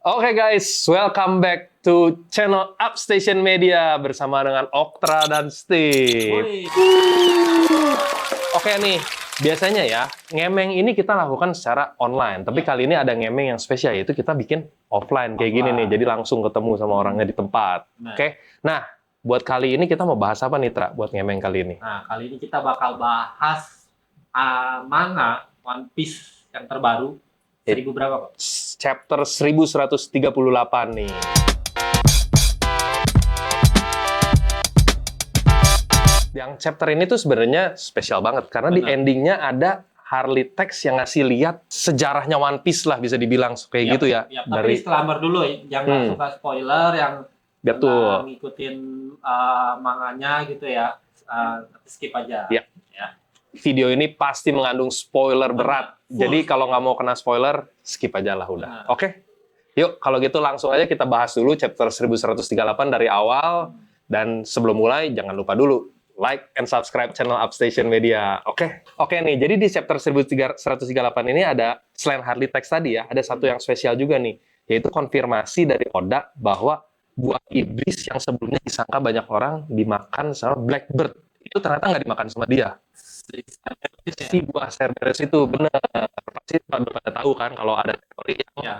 Oke guys, welcome back to channel Upstation Media bersama dengan Oktra dan Steve. Oke nih, biasanya ya, ngemeng ini kita lakukan secara online. Tapi kali ini ada ngemeng yang spesial, yaitu kita bikin offline kayak gini nih. Jadi langsung ketemu sama orangnya di tempat. Oke, nah buat kali ini kita mau bahas apa nih, Tra? Buat ngemeng kali ini? Nah, kali ini kita bakal bahas manga One Piece yang terbaru. 1000 berapa, Pak? Chapter 1138 nih. Yang chapter ini tuh sebenarnya spesial banget karena di endingnya ada Harley Text yang ngasih lihat sejarahnya One Piece lah, bisa dibilang kayak gitu ya. Tapi disclaimer dulu ya, yang nggak suka spoiler, yang betul ngikutin manganya gitu ya, skip aja. Ya. Video ini pasti mengandung spoiler berat. Jadi kalau nggak mau kena spoiler, skip aja lah udah. Oke? Yuk, kalau gitu langsung aja kita bahas dulu chapter 1138 dari awal. Dan sebelum mulai, jangan lupa dulu like and subscribe channel Upstation Media. Oke nih, jadi di chapter 1138 ini ada, selain Harley Text tadi ya, ada satu yang spesial juga nih, yaitu konfirmasi dari Oda bahwa buah iblis yang sebelumnya disangka banyak orang dimakan sama Blackbird, itu ternyata nggak dimakan sama dia. Si buah Cerberus itu benar. Pasti pada tahu kan kalau ada teori yang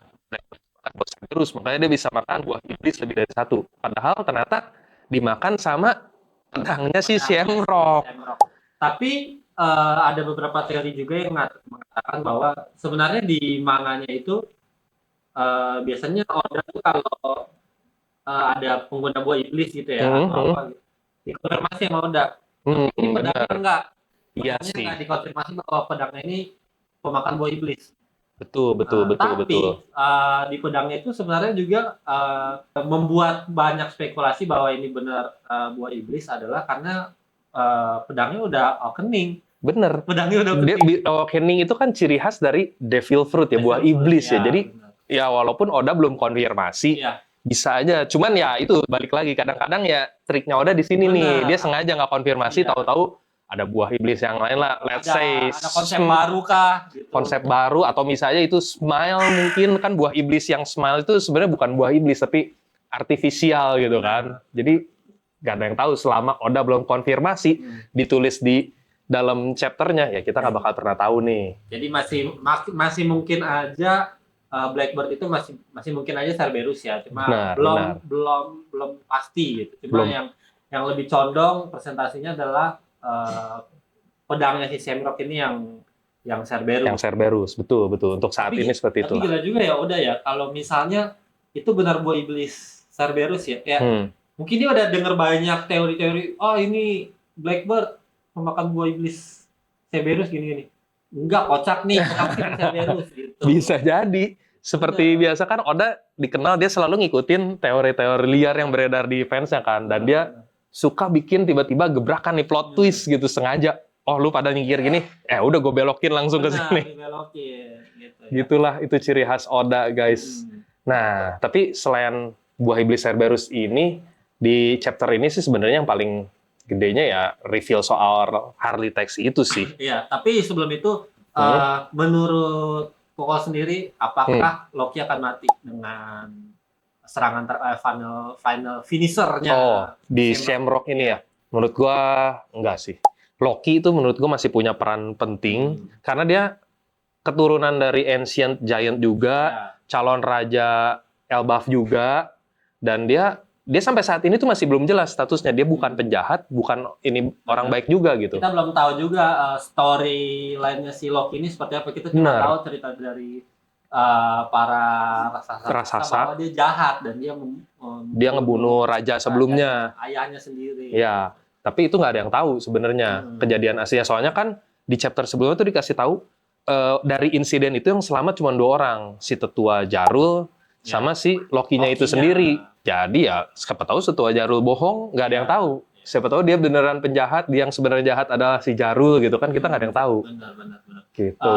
buah Cerberus, makanya dia bisa makan buah iblis lebih dari satu. Padahal ternyata dimakan sama pedangnya si Shamrock. Tapi ada beberapa teori juga yang mengatakan bahwa sebenarnya di manganya itu biasanya Oda tuh kalau ada pengguna buah iblis gitu ya, atau apa gitu, dikonfirmasi sama Oda. Ini pedangnya enggak. Iya sih. Nggak dikonfirmasi bahwa pedangnya ini pemakan buah iblis. Betul. Tapi di pedangnya itu sebenarnya juga membuat banyak spekulasi bahwa ini benar buah iblis adalah karena pedangnya udah awakening. Bener. Pedangnya udah awakening. Awakening itu kan ciri khas dari devil fruit ya, buah iblis ya. Jadi ya walaupun Oda belum konfirmasi, bisa aja. Cuman ya itu balik lagi, kadang-kadang ya triknya Oda di sini nih, dia sengaja nggak konfirmasi, tahu-tahu ada buah iblis yang lain lah, let's say ada konsep baru kah? Gitu. Konsep baru, atau misalnya itu smile, mungkin kan buah iblis yang smile itu sebenarnya bukan buah iblis tapi artifisial gitu kan. Jadi nggak ada yang tahu selama Oda belum konfirmasi, ditulis di dalam chapternya, ya kita nggak bakal pernah tahu nih. Jadi masih mungkin aja Blackbird itu masih mungkin aja Cerberus ya, cuma belum pasti gitu. Cuma yang lebih condong presentasinya adalah pedangnya si Shamrock ini yang Cerberus. Yang Cerberus, betul. Untuk saat ini seperti itu. Tapi gila juga ya Oda ya, kalau misalnya itu benar buah iblis Cerberus ya, mungkin dia udah dengar banyak teori-teori, ini Blackbird memakan buah iblis Cerberus gini-gini. Enggak, kocak nih, Cerberus gitu. Bisa jadi. Seperti biasa kan Oda dikenal dia selalu ngikutin teori-teori liar yang beredar di fansnya kan, dan dia suka bikin tiba-tiba gebrakan nih, plot twist gitu sengaja. Oh lu pada nyingkir gini, udah gue belokin langsung ke sini. Gitu, ya. Gitulah, itu ciri khas Oda guys. Nah, tapi selain buah iblis Cerberus ini, di chapter ini sih sebenarnya yang paling gedenya ya reveal soal Harley Text itu sih. Iya, tapi sebelum itu menurut Koko sendiri, apakah Loki akan mati dengan serangan final finishernya di Shamrock ini ya? Menurut gua enggak sih. Loki itu menurut gua masih punya peran penting karena dia keturunan dari Ancient Giant juga, calon raja Elbaf juga, dan dia sampai saat ini tuh masih belum jelas statusnya. Dia bukan penjahat, bukan ini orang baik juga gitu. Kita belum tahu juga story lainnya si Loki ini seperti apa. Kita cuma tahu cerita dari para raksasa bahwa dia jahat dan dia ngebunuh raja sebelumnya, ayahnya sendiri. Ya, tapi itu nggak ada yang tahu sebenarnya kejadian aslinya. Soalnya kan di chapter sebelumnya tuh dikasih tahu dari insiden itu yang selamat cuma 2 orang, si tetua Jarul sama si Loki-nya itu sendiri. Jadi ya siapa tahu setua Jarul bohong, nggak ada yang tahu. Siapa tahu dia beneran penjahat, dia yang sebenarnya jahat adalah si Jarul gitu kan, kita nggak ada yang tahu. Benar. Gitu.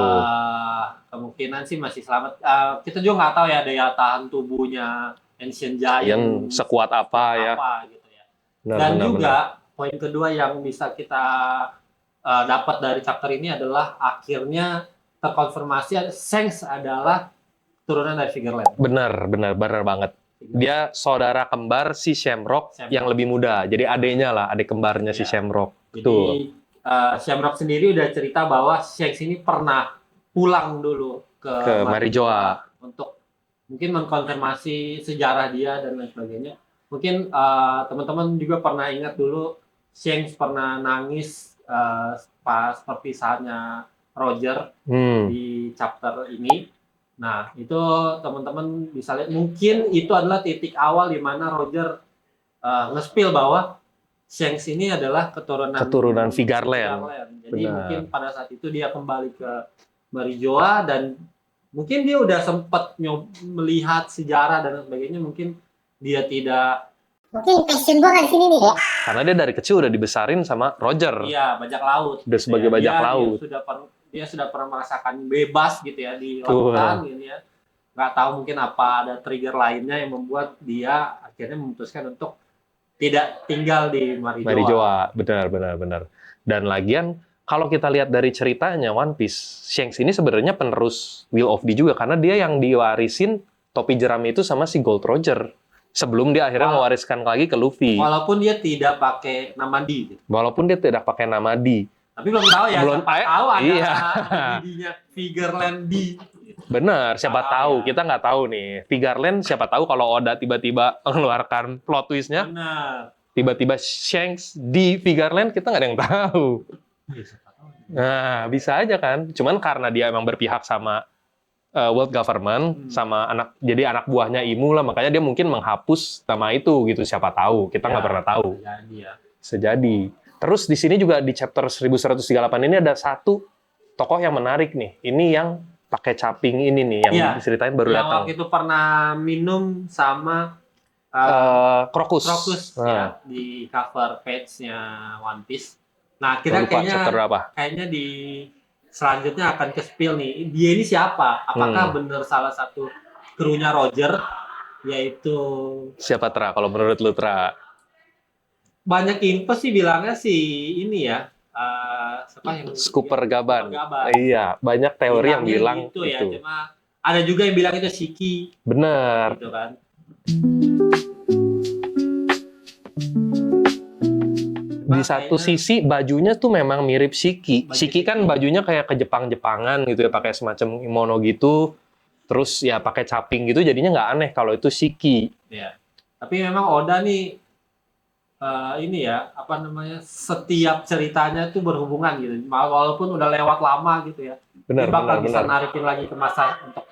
Kemungkinan sih masih selamat. Kita juga nggak tahu ya daya tahan tubuhnya Ancient Giant yang sekuat apa ya. Gitu ya. Dan juga poin kedua yang bisa kita dapat dari chapter ini adalah akhirnya terkonfirmasi Shanks adalah turunan dari Figureland. Benar banget. Dia saudara kembar si Shamrock yang lebih muda. Jadi adeknya lah, adik kembarnya si Shamrock. Jadi Shamrock sendiri udah cerita bahwa Shanks ini pernah pulang dulu ke Marijoa untuk mungkin mengkonfirmasi sejarah dia dan lain sebagainya. Mungkin teman-teman juga pernah ingat dulu Shanks pernah nangis pas perpisahannya Roger di chapter ini. Nah, itu teman-teman bisa lihat mungkin itu adalah titik awal di mana Roger nge-spill bahwa Shanks ini adalah keturunan Figureland. Jadi mungkin pada saat itu dia kembali ke Marijoa dan mungkin dia udah sempat melihat sejarah dan sebagainya. Mungkin dia tidak. Mungkin passion gua kan di sini nih. Karena dia dari kecil udah dibesarin sama Roger. Iya, bajak laut. Udah sebagai bajak laut. Dia sudah pernah merasakan bebas gitu ya di lautan gitu ya. Nggak tahu mungkin apa ada trigger lainnya yang membuat dia akhirnya memutuskan untuk tidak tinggal di Marijoa. Benar. Dan lagian kalau kita lihat dari ceritanya One Piece, Shanks ini sebenarnya penerus Will of the juga karena dia yang diwarisin topi jerami itu sama si Gold Roger. Sebelum dia akhirnya mewariskan lagi ke Luffy. Walaupun dia tidak pakai nama D. Tapi belum tahu ya. Belum tahu ada iya. D-nya Figureland D. Bener, siapa tahu. Kita nggak tahu nih. Figureland siapa tahu kalau Oda tiba-tiba mengeluarkan plot twist-nya. Benar. Tiba-tiba Shanks di Figureland, kita nggak ada yang tahu. Nah, bisa aja kan. Cuman karena dia emang berpihak sama world government, sama jadi anak buahnya Imu lah, makanya dia mungkin menghapus nama itu gitu. Siapa tahu, kita nggak pernah tahu. Sejadi. Terus di sini juga di chapter 1138 ini ada satu tokoh yang menarik nih. Ini yang pakai caping ini nih, yang diceritain baru datang. Yang waktu itu pernah minum sama Crocus. Ya, di cover page-nya One Piece. Nah, kita kayaknya di selanjutnya akan ke spill nih. Dia ini siapa? Apakah benar salah satu krunya Roger? Yaitu siapa Tra? Kalau menurut lu Tra? Banyak info sih bilangnya ini ya. Siapa yang Scooper Gaban. Iya, banyak teori yang bilang gitu. Ya. Cuma ada juga yang bilang itu Shiki. Bener. Gitu kan. Di satu sisi bajunya tuh memang mirip Shiki. Shiki kan bajunya kayak ke Jepang-Jepangan gitu ya, pakai semacam kimono gitu. Terus ya pakai caping gitu, jadinya nggak aneh kalau itu Shiki. Ya. Tapi memang Oda nih ini ya, setiap ceritanya tuh berhubungan gitu. Walaupun udah lewat lama gitu ya. Benar. Bisa narikin lagi ke masa untuk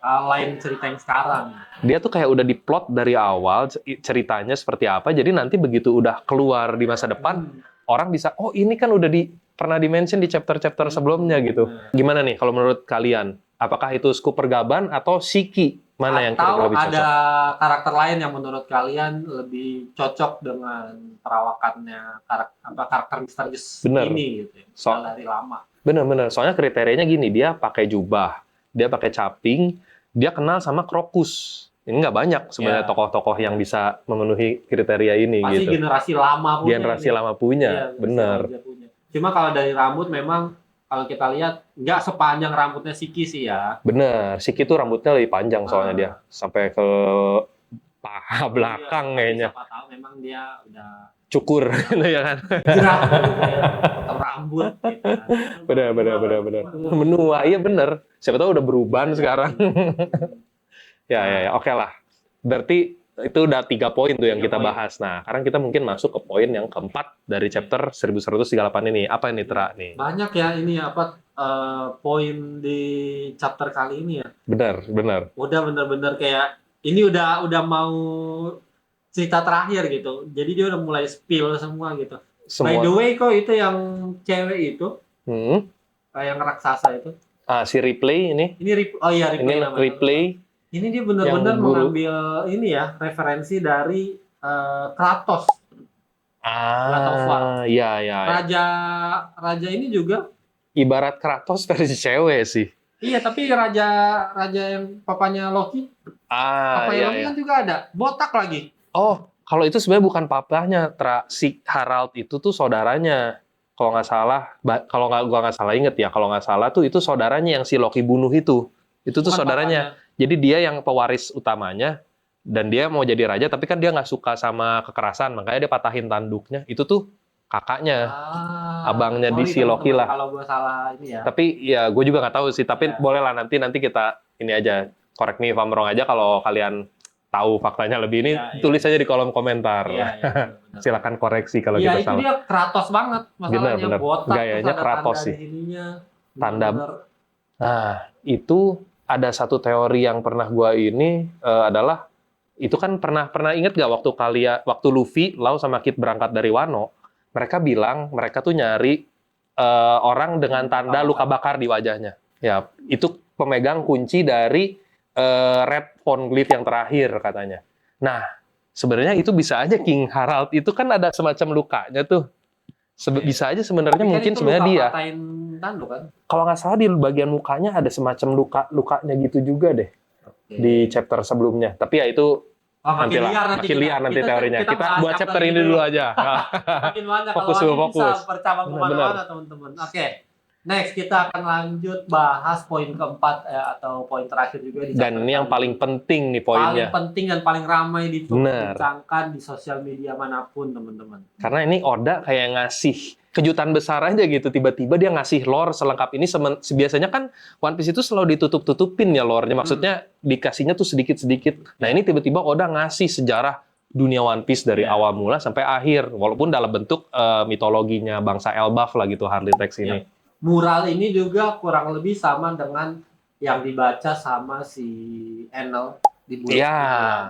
lain cerita yang sekarang. Dia tuh kayak udah diplot dari awal ceritanya seperti apa, jadi nanti begitu udah keluar di masa depan, orang bisa, oh ini kan udah pernah di-mention di chapter-chapter sebelumnya gitu. Gimana nih kalau menurut kalian? Apakah itu Scooper Gaban atau Shiki? Mana yang lebih cocok? Ada karakter lain yang menurut kalian lebih cocok dengan perawakannya karakter misterius ini gitu ya, dari lama. Bener. Soalnya kriterianya gini, dia pakai jubah, dia pakai caping, dia kenal sama Crocus. Ini nggak banyak sebenarnya tokoh-tokoh yang bisa memenuhi kriteria ini. Pasti gitu. Generasi lama punya. Bener. Cuma kalau dari rambut memang kalau kita lihat nggak sepanjang rambutnya Shiki sih ya. Bener, Shiki tuh rambutnya lebih panjang soalnya dia sampai ke paha belakang kayaknya. Siapa tahu memang dia udah cukur gitu ya kan. Jerak atau rambut gitu. Bener. Menua, iya bener. Siapa tahu udah beruban sekarang. ya, oke lah. Berarti itu udah 3 poin tuh yang kita bahas. Nah, sekarang kita mungkin masuk ke poin yang keempat dari chapter 1138 ini. Apa ini, Tra? Nih? Banyak ya ini poin di chapter kali ini ya. Benar. Udah bener-bener kayak ini udah mau cerita terakhir gitu. Jadi dia udah mulai spill semua gitu. By the way, kok itu yang cewek itu, yang raksasa itu. Si Ripley ini. Ini Ripley. Ini dia benar-benar mengambil ini ya referensi dari Kratos. Iya. Raja ini juga ibarat Kratos versi cewek sih. Iya, tapi raja yang papanya Loki. Loki kan juga ada, botak lagi. Oh, kalau itu sebenarnya bukan papanya, si Harald itu tuh saudaranya. Kalau nggak salah, gua nggak salah inget ya. Kalau nggak salah tuh itu saudaranya yang si Loki bunuh itu. Itu tuh saudaranya. Jadi dia yang pewaris utamanya dan dia mau jadi raja, tapi kan dia nggak suka sama kekerasan, makanya dia patahin tanduknya. Itu tuh kakaknya, abangnya di si Loki teman-teman, lah. kalau gue salah ini ya. Tapi ya gue juga nggak tahu sih. Tapi Ya. boleh lah nanti kita ini aja, correct me if I'm wrong aja kalau kalian tahu faktanya lebih ini, Ya, tulis aja di kolom komentar. Iya, benar. Silakan koreksi kalau Iya, kita itu salah. dia Kratos banget masalahnya, Benar. botak Gayanya terus ada Kratos tanda sih. di sininya. Tanda. Benar. Nah, itu ada satu teori yang pernah gua ini adalah itu kan pernah inget gak waktu Luffy, Lau sama Kid berangkat dari Wano, mereka bilang mereka tuh nyari orang dengan tanda luka bakar di wajahnya. Ya, itu pemegang kunci dari Red Poneglyph yang terakhir katanya. Nah, sebenarnya itu bisa aja King Harald itu kan ada semacam lukanya tuh. Bisa aja sebenarnya Tapi kan mungkin itu sebenarnya luka dia. patahin tanduk kan? Kalau nggak salah di bagian mukanya ada semacam lukanya gitu juga deh di chapter sebelumnya. Tapi ya itu makin liar nanti teorinya. Kita bahas buat chapter ini dulu aja. Makin banyak Fokus kalau dulu, ini bisa fokus. bercabang kemana-mana teman-teman. Oke. Next kita akan lanjut bahas poin keempat atau poin terakhir juga di Dan chapter ini yang kali paling penting nih poinnya. paling penting dan paling ramai Bener. diperbincangkan di sosial media manapun teman-teman. Karena ini Oda kayak ngasih kejutan besar aja gitu. Tiba-tiba dia ngasih lore selengkap ini. Biasanya kan One Piece itu selalu ditutup-tutupin ya lore-nya. Maksudnya dikasihnya tuh sedikit-sedikit. Nah ini tiba-tiba Oda ngasih sejarah dunia One Piece dari awal mula sampai akhir. Walaupun dalam bentuk mitologinya bangsa Elbaf lah gitu, Harley Text ini. Ya. Mural ini juga kurang lebih sama dengan yang dibaca sama si Enel di bulan Iya,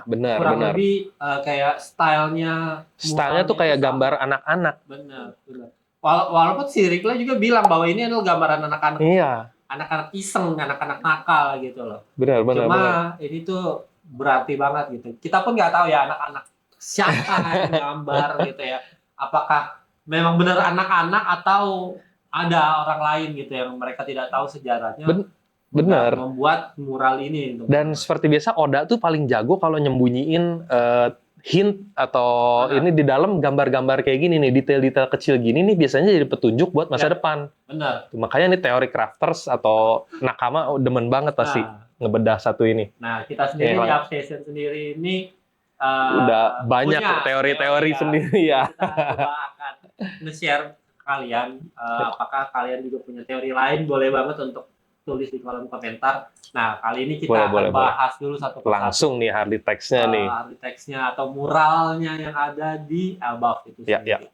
sebelumnya. Kurang benar. lebih kayak stylenya Tuh kayak sama. gambar anak-anak. Benar. Walaupun si Rickle juga bilang bahwa ini adalah gambaran anak-anak, Iya, anak-anak iseng, anak-anak nakal gitu loh. benar. Cuma ini tuh berarti banget gitu. Kita pun nggak tahu ya anak-anak siapa yang gambar gitu ya. Apakah memang benar anak-anak atau ada orang lain gitu yang mereka tidak tahu sejarahnya. Benar. Membuat mural ini. Dan seperti biasa Oda tuh paling jago kalau nyembunyiin hint atau ini di dalam gambar-gambar kayak gini nih, detail-detail kecil gini nih biasanya jadi petunjuk buat masa depan. Benar. Makanya nih teori crafters atau nakama demen banget pasti ngebedah satu ini. Nah, kita sendiri di Obsession sendiri ini udah banyak teori-teori sendiri ya. Kita coba akan nge-share kalian apakah kalian juga punya teori lain, boleh banget untuk tulis di kolom komentar. Nah, kali ini kita akan bahas dulu satu persatu. Langsung nih Harley Text-nya nih. Harley Text-nya atau muralnya yang ada di Elbaf itu sendiri. Ya.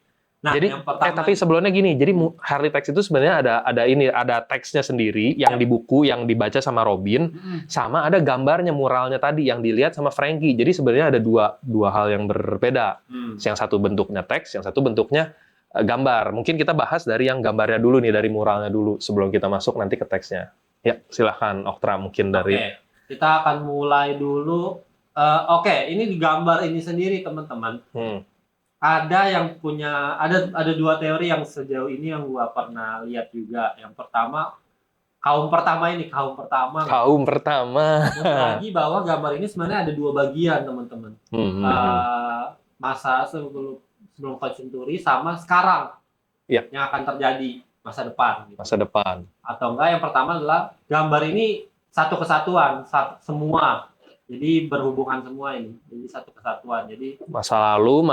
Nah, jadi yang pertama, tapi sebelumnya gini, jadi Harley Text itu sebenarnya ada teksnya sendiri yang di buku yang dibaca sama Robin, sama ada gambarnya muralnya tadi yang dilihat sama Frankie. Jadi sebenarnya ada dua hal yang berbeda. Yang satu bentuknya teks, yang satu bentuknya gambar. Mungkin kita bahas dari yang gambarnya dulu nih, dari muralnya dulu sebelum kita masuk nanti ke teksnya. Ya, silahkan Oktra mungkin dari. Kita akan mulai dulu. Ini di gambar ini sendiri teman-teman. Ada yang punya ada dua teori yang sejauh ini yang gua pernah lihat juga. Yang pertama kaum pertama lagi bahwa gambar ini sebenarnya ada dua bagian teman-teman. Masa sebelum Century sama sekarang yang akan terjadi masa depan. Gitu. Masa depan. Atau enggak yang pertama adalah gambar ini satu kesatuan, semua. Jadi berhubungan semua ini. Jadi satu kesatuan. Jadi masa lalu,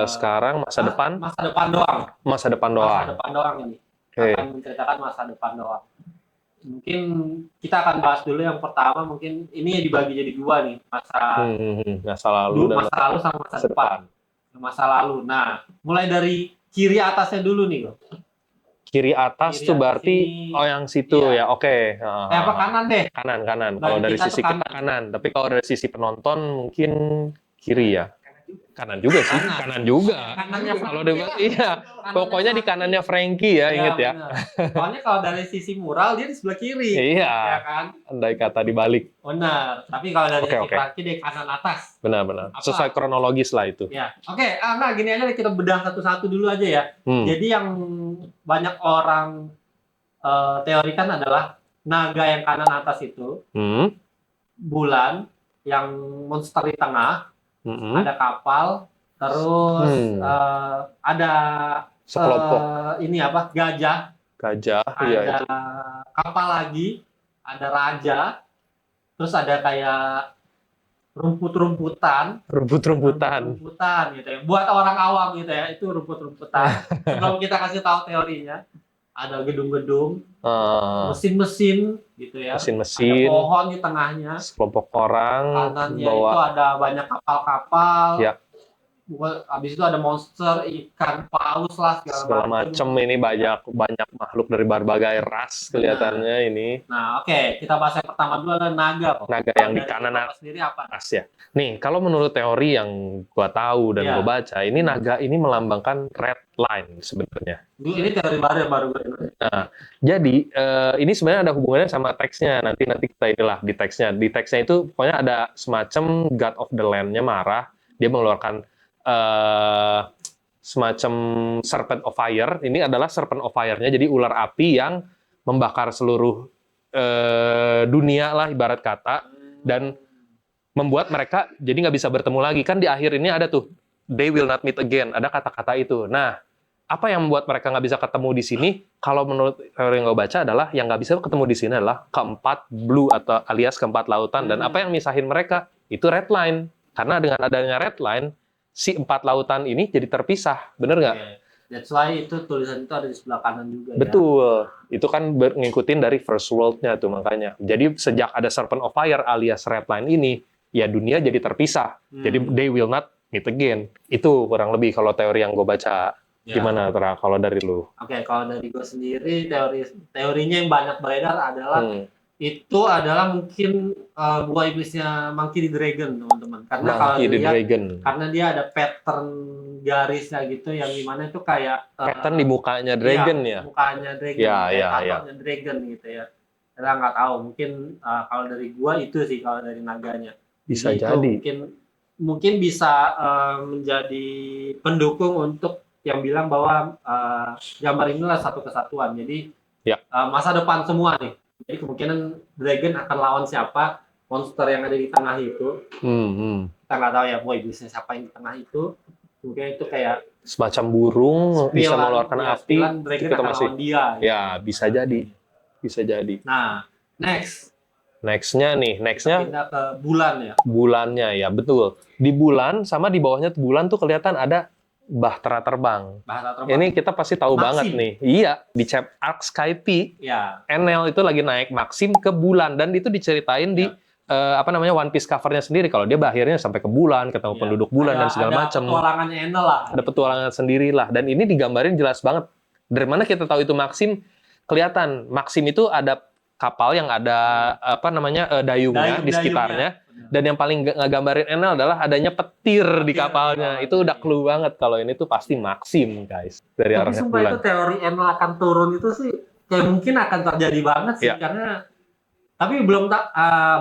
sekarang, masa depan. Masa depan doang. Masa depan doang ini. Akan menceritakan masa depan doang. Mungkin kita akan bahas dulu yang pertama, mungkin ini dibagi jadi dua nih, masa lalu sama masa depan. Masa lalu. Nah, mulai dari kiri atasnya dulu nih, loh. Kiri atas tuh berarti yang situ ya. Oke. Apa kanan deh? Kanan. Kalau dari sisi kita kanan, tapi kalau dari sisi penonton mungkin kiri ya. Kanan juga sih, kanan juga. Kalau pokoknya di kanannya Frankie ya, inget ya. Soalnya kalau dari sisi mural dia di sebelah kiri. Iya. Ya kan? Andai kata dibalik. Benar. Tapi kalau dari sisi Frankie di kanan atas. Benar. Sesuai kronologis lah itu. Ya. Oke, nah gini aja kita bedah satu-satu dulu aja ya. Jadi yang banyak orang teorikan adalah naga yang kanan atas itu, bulan yang monster di tengah. Ada kapal, terus ada sekelompok gajah, ada iya itu. kapal lagi, ada raja, terus ada kayak rumput-rumputan Rumput-rumputan. gitu ya. Buat orang awam gitu ya, itu rumput-rumputan. Sebelum kita kasih tahu teorinya, ada gedung-gedung, Eh, mesin-mesin gitu ya. Ada mesin-mesin, pohon di tengahnya, sekelompok orang kanannya itu bawa ada banyak kapal-kapal. ya Habis itu ada monster, ikan paus lah segala macam. Ini banyak makhluk dari berbagai ras kelihatannya ini. Nah, oke, kita bahas yang pertama dulu adalah naga. Naga Kalau yang di dari kanan Bapak sendiri apa? atas ya. Nih, kalau menurut teori yang gua tahu dan Iya. gua baca, ini naga ini melambangkan red line sebenarnya. Ini teori baru yang baru gue dengar. Jadi ini sebenarnya ada hubungannya sama teksnya. Nanti kita inilah di teksnya. Di teksnya itu pokoknya ada semacam God of the Land-nya marah. Dia mengeluarkan semacam Serpent of Fire. Ini adalah Serpent of Fire-nya. Jadi ular api yang membakar seluruh dunia lah ibarat kata. Dan membuat mereka jadi nggak bisa bertemu lagi. Kan di akhir ini ada tuh, they will not meet again. Ada kata-kata itu. Nah, apa yang membuat mereka nggak bisa ketemu di sini? Kalau menurut teori yang gue baca adalah yang nggak bisa ketemu di sini adalah keempat blue atau alias keempat lautan. Dan apa yang misahin mereka? Itu red line. Karena dengan adanya red line, si empat lautan ini jadi terpisah. Bener nggak? Oke. That's why itu tulisan itu ada di sebelah kanan juga. Betul. Itu kan ngikutin dari First World-nya tuh makanya. Jadi sejak ada Serpent of Fire alias red line ini, ya dunia jadi terpisah. Jadi they will not meet again. Itu kurang lebih kalau teori yang gue baca. Ya. Gimana Tra, kalau dari lu? Oke, kalau dari gue sendiri teorinya yang banyak beredar adalah itu adalah mungkin buah iblisnya Monkey the Dragon, teman-teman. Karena kalau Monkey the dilihat, Dragon. karena dia ada pattern garisnya gitu yang dimana itu kayak Pattern di mukanya dragon ya? Mukanya dragon, Ya, kayak ya, ya. tatonya dragon gitu ya. Kita nggak tahu, mungkin kalau dari gua itu sih kalau dari naganya. Bisa Itu jadi. mungkin bisa menjadi pendukung untuk yang bilang bahwa gambar inilah satu kesatuan. Jadi Ya. Masa depan semua nih. Jadi kemungkinan dragon akan lawan siapa, monster yang ada di tengah itu. Kita nggak tahu ya, boy iblisnya siapa yang di tengah itu. Mungkin itu kayak Semacam burung bisa mengeluarkan api. dragon Kita akan masih lawan dia. Gitu. ya bisa jadi. Bisa jadi. Nah, Nextnya pindah ke bulan ya. bulannya ya, betul. Di bulan sama di bawahnya bulan tuh kelihatan ada bahtera terbang. Bahasa terbang. Ini kita pasti tahu Maxim. banget nih. Iya, di chapter Arc Skype, Ya. Enel itu lagi naik Maxim ke bulan dan itu diceritain di One Piece covernya sendiri kalau dia akhirnya sampai ke bulan, ketemu Ya. penduduk bulan dan segala macam. Ada petualangannya Enel lah. Ada petualangan sendiri lah dan ini digambarin jelas banget. Dari mana kita tahu itu Maxim? Kelihatan Maxim itu ada kapal yang ada dayungnya di sekitarnya. Dan yang paling ngegambarin Enel adalah adanya petir di kapalnya. Itu udah clue banget kalau ini tuh pasti Maxim, guys. Dari Tapi arahnya sumpah bulan. itu teori Enel akan turun itu sih kayak mungkin akan terjadi banget sih Ya. karena tapi belum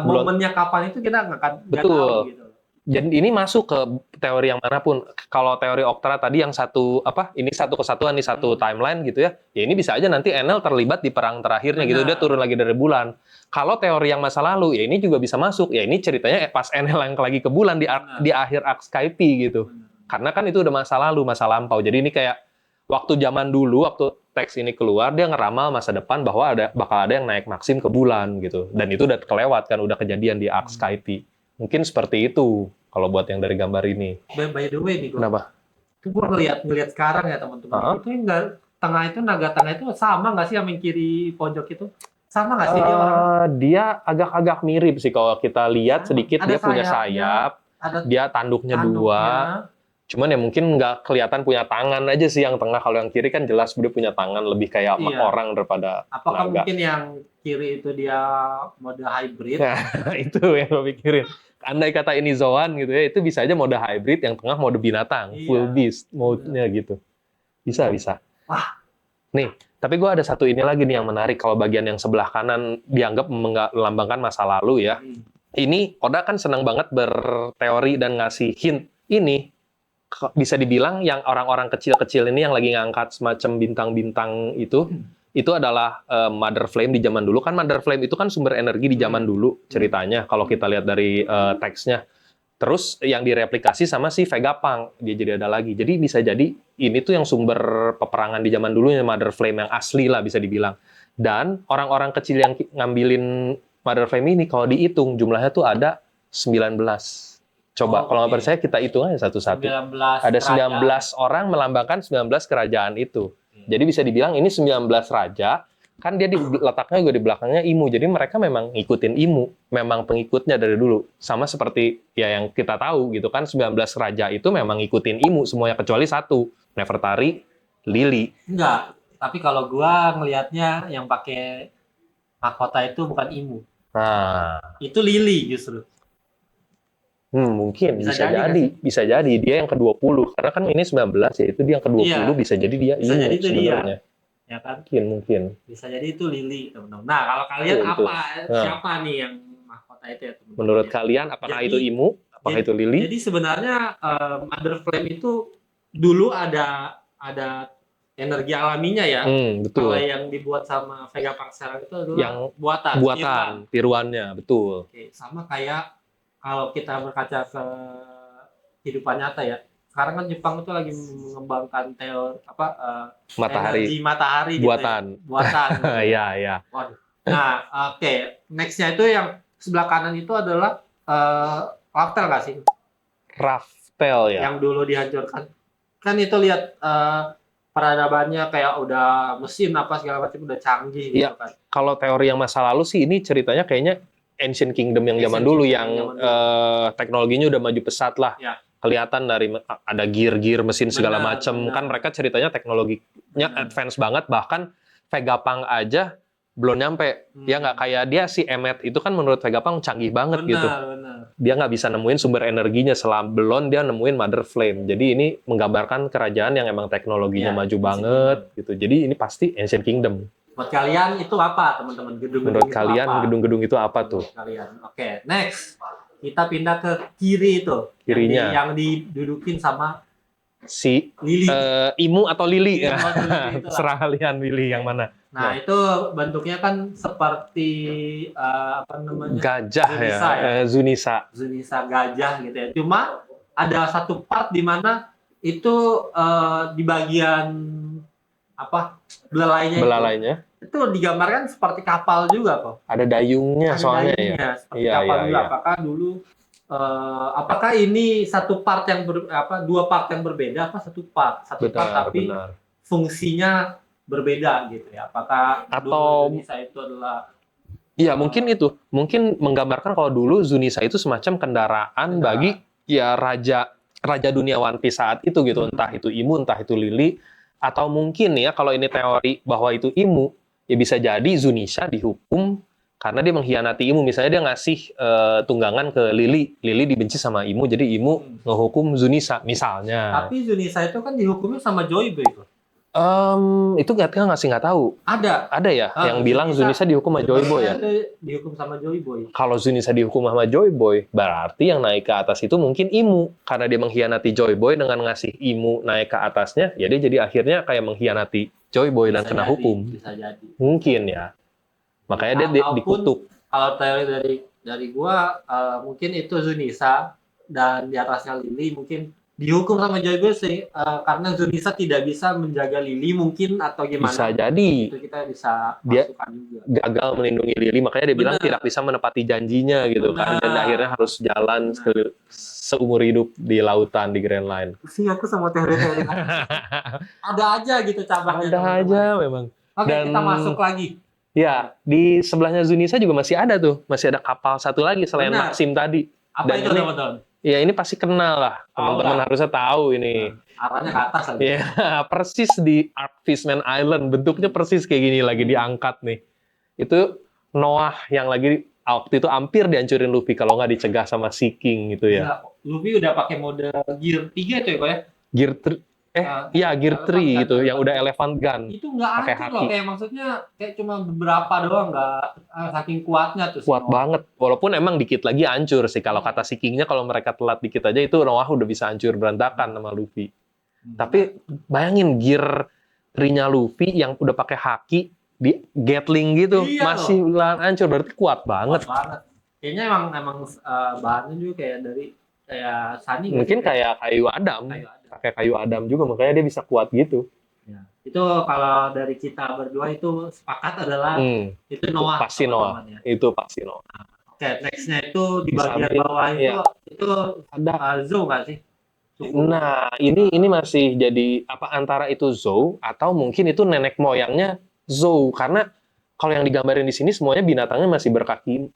momennya kapan itu kita nggak Betul. tahu gitu. Jadi ini masuk ke teori yang manapun. Kalau teori Oktra tadi yang ini satu kesatuan, ini satu timeline gitu ya. Ya ini bisa aja nanti Enel terlibat di perang terakhirnya gitu. Dia turun lagi dari bulan. Kalau teori yang masa lalu, ya ini juga bisa masuk. Ya ini ceritanya pas Enel yang lagi ke bulan di akhir Arc Skype gitu. Karena kan itu udah masa lalu, masa lampau. Jadi ini kayak waktu zaman dulu, waktu teks ini keluar, dia ngeramal masa depan bahwa bakal ada yang naik Maxim ke bulan gitu. Dan itu udah kelewat kan, udah kejadian di Arc Skype. Mungkin seperti itu kalau buat yang dari gambar ini. By the way nih, Kenapa? Itu gue ngeliat sekarang ya teman-teman. Itu yang naga tengah itu sama nggak sih yang kiri pojok itu? Sama nggak sih dia orang? Dia agak-agak mirip sih kalau kita lihat sedikit. Ada Dia punya sayapnya, sayap, Ada dia tanduknya 2. Cuman ya mungkin nggak kelihatan punya tangan aja sih yang tengah. Kalau yang kiri kan jelas dia punya tangan lebih kayak Iya. orang daripada Apakah naga. mungkin yang kiri itu dia mode hybrid? Nah, itu yang gue pikirin. Andai kata ini Zoan gitu ya, itu bisa aja mode hybrid, yang tengah mode binatang, Iya. full beast mode-nya gitu. Bisa. Wah. Nih, tapi gue ada satu ini lagi nih yang menarik. Kalau bagian yang sebelah kanan dianggap melambangkan masa lalu ya. Ini Oda kan senang banget berteori dan ngasih hint. Ini bisa dibilang yang orang-orang kecil-kecil ini yang lagi ngangkat semacam bintang-bintang itu adalah Mother Flame di zaman dulu. Kan Mother Flame itu kan sumber energi di zaman dulu ceritanya kalau kita lihat dari teksnya. Terus yang direplikasi sama si Vegapunk, dia jadi ada lagi. Jadi bisa jadi ini tuh yang sumber peperangan di zaman dulunya Mother Flame yang asli lah bisa dibilang. Dan orang-orang kecil yang ngambilin Mother Flame ini kalau dihitung jumlahnya tuh ada 19. Coba kalau nggak Oke. percaya kita hitung aja satu-satu. 19 Ada kerajaan. 19 orang melambangkan 19 kerajaan itu. Jadi bisa dibilang ini 19 raja, kan dia letaknya juga di belakangnya Imu. Jadi mereka memang ngikutin Imu, memang pengikutnya dari dulu. Sama seperti ya yang kita tahu gitu kan, 19 raja itu memang ngikutin Imu semuanya kecuali satu, Nefertari, Lili. Enggak, tapi kalau gua ngelihatnya yang pakai mahkota itu bukan Imu. Nah, Itu Lili justru. mungkin Bisa bisa jadi nggak jadi, bisa jadi dia yang ke-20. Karena kan ini 19 ya, itu dia yang ke-20, Iya. bisa jadi dia Bisa Imu jadi itu dia. sebenarnya. Ya kan? Mungkin. Bisa jadi itu Lili, teman-teman. Nah, kalau kalian Betul, apa Nah. siapa nih yang mahkota itu ya, teman-teman? Menurut kalian apakah Jadi- itu Imu? Apakah itu Lili? Jadi sebenarnya Mother Flame itu dulu ada energi alaminya ya. Betul. Kalau yang dibuat sama Vegapunk sekarang itu adalah Yang buatan. buatan, tiruannya, betul. Oke, sama kayak kalau kita berkaca ke kehidupan nyata ya. Sekarang kan Jepang itu lagi mengembangkan teori Matahari, energi matahari buatan. gitu ya. Buatan. Iya, iya. Waduh. Nah, oke. Next-nya itu yang sebelah kanan itu adalah Raftel nggak sih? Raftel ya. Yang dulu dihancurkan. Kan itu lihat peradabannya kayak udah mesin apa segala macam udah canggih gitu Iya. kan. Kalau teori yang masa lalu sih ini ceritanya kayaknya Ancient Kingdom yang zaman Ancient dulu Kingdom yang zaman dulu. teknologinya udah maju pesat lah. Ya. Kelihatan dari ada gear-gear mesin segala Benar, macam. benar. Kan mereka ceritanya teknologinya Benar. advance banget, bahkan Vegapunk aja belum nyampe. Ya nggak kayak dia si Emmet itu kan menurut Vegapunk canggih banget gitu. Benar. Dia nggak bisa nemuin sumber energinya belum dia nemuin Mother Flame. Jadi ini menggambarkan kerajaan yang emang teknologinya Ya, maju Ancient banget gitu. Jadi ini pasti Ancient Kingdom. Buat kalian itu apa, teman-teman? Gedung-gedung Menurut itu kalian apa? gedung-gedung itu apa tuh? Menurut kalian. Oke, next. Kita pindah ke kiri itu. Kirinya. Yang didudukin sama Si Lili. Imu atau Lili? Iya, atau Lili itulah. Terserah kalian pilih yang mana. Nah, itu bentuknya kan seperti apa namanya? Gajah Zunisa ya, Zunisa. Zunisa gajah gitu ya. Cuma ada satu part di mana itu di bagian belalainya itu digambarkan seperti kapal juga kok. Ada dayungnya Ada soalnya dayungnya, ya. seperti Iya, kapal iya, juga. iya. Apakah dulu apakah ini satu part yang dua part yang berbeda apa satu part part tapi Benar. fungsinya berbeda gitu ya? Apakah Atau- dulu Zunisa itu adalah Iya, mungkin itu. Mungkin menggambarkan kalau dulu Zunisa itu semacam kendaraan bagi ya raja dunia One Piece saat itu gitu. Entah itu Imu, entah itu Lili, atau mungkin ya kalau ini teori bahwa itu Imu, ya bisa jadi Zunisa dihukum karena dia mengkhianati Imu. Misalnya dia ngasih tunggangan ke Lili, Lili dibenci sama Imu, jadi Imu ngehukum Zunisa misalnya. tapi Zunisa itu kan dihukumnya sama Joy Boy itu. Itu nggak tahu. Ada Ya yang bilang Zunisa dihukum sama Joy Boy ya. Itu dihukum sama Joy Boy. Kalau Zunisa dihukum sama Joy Boy, berarti yang naik ke atas itu mungkin Imu. Karena dia mengkhianati Joy Boy dengan ngasih Imu naik ke atasnya, ya dia jadi akhirnya kayak mengkhianati Joy Boy dan Bisa kena jadi, hukum. Bisa jadi. Mungkin ya. Makanya dia Ataupun, dikutuk. Kalau teori dari gua mungkin itu Zunisa dan di atasnya Lili mungkin dihukum sama Joy Boy sih karena Zunisa tidak bisa menjaga Lili mungkin atau gimana. Bisa jadi Itu kita bisa Dia- masukkan juga. gagal melindungi Lili, makanya dia bilang Benar. tidak bisa menepati janjinya gitu kan. Dan Benar. akhirnya harus jalan seumur hidup di lautan di Grand Line. Sih aku sama teori-teori ada aja gitu cabangnya. Ada teman-teman. aja memang. Oke, Dan- kita masuk lagi. Ya, di sebelahnya Zunisa juga masih ada tuh. Masih ada kapal satu lagi selain Benar. Maxim tadi. Apa Dan itu ini- teman-teman? Ya, ini pasti kenal lah. Teman-teman lah. harusnya tahu ini. Arahnya ke atas lagi. Ya, persis di Ark Fishman Island. Bentuknya persis kayak gini, lagi diangkat nih. Itu Noah yang lagi waktu itu hampir dihancurin Luffy kalau nggak dicegah sama Sea King gitu ya. Gila, Luffy udah pakai mode gear 3 itu ya kok ya? Gear 3, Gear Elephant 3 gun. gitu, yang udah Elephant Gun. Itu nggak Pakai hancur haki. loh, kayak maksudnya kayak cuma beberapa doang, nggak saking kuatnya tuh. Kuat Noah. banget. Walaupun emang dikit lagi hancur sih. Kalau kata Sea King-nya, kalau mereka telat dikit aja itu Noah udah bisa hancur berantakan sama Luffy. Tapi bayangin gear 3-nya Luffy yang udah pakai haki di Gatling gitu, Iya masih hancur, berarti kuat banget. Kuat banget. Kayaknya emang bahannya juga kayak dari kayak Sunny. Mungkin kayak kayu Adam, kayu ada. pakai kayu Adam juga, makanya dia bisa kuat gitu. Itu kalau dari kita berdua itu sepakat adalah itu Noah. Pasti Noah. teman-temannya. Itu pasti Noah. Oke, nextnya itu di Di bagian samping, bawah iya. itu Ada. Zou nggak sih? Suku. Nah, ini masih jadi apa antara itu Zou atau mungkin itu nenek moyangnya Zou karena kalau yang digambarin di sini semuanya binatangnya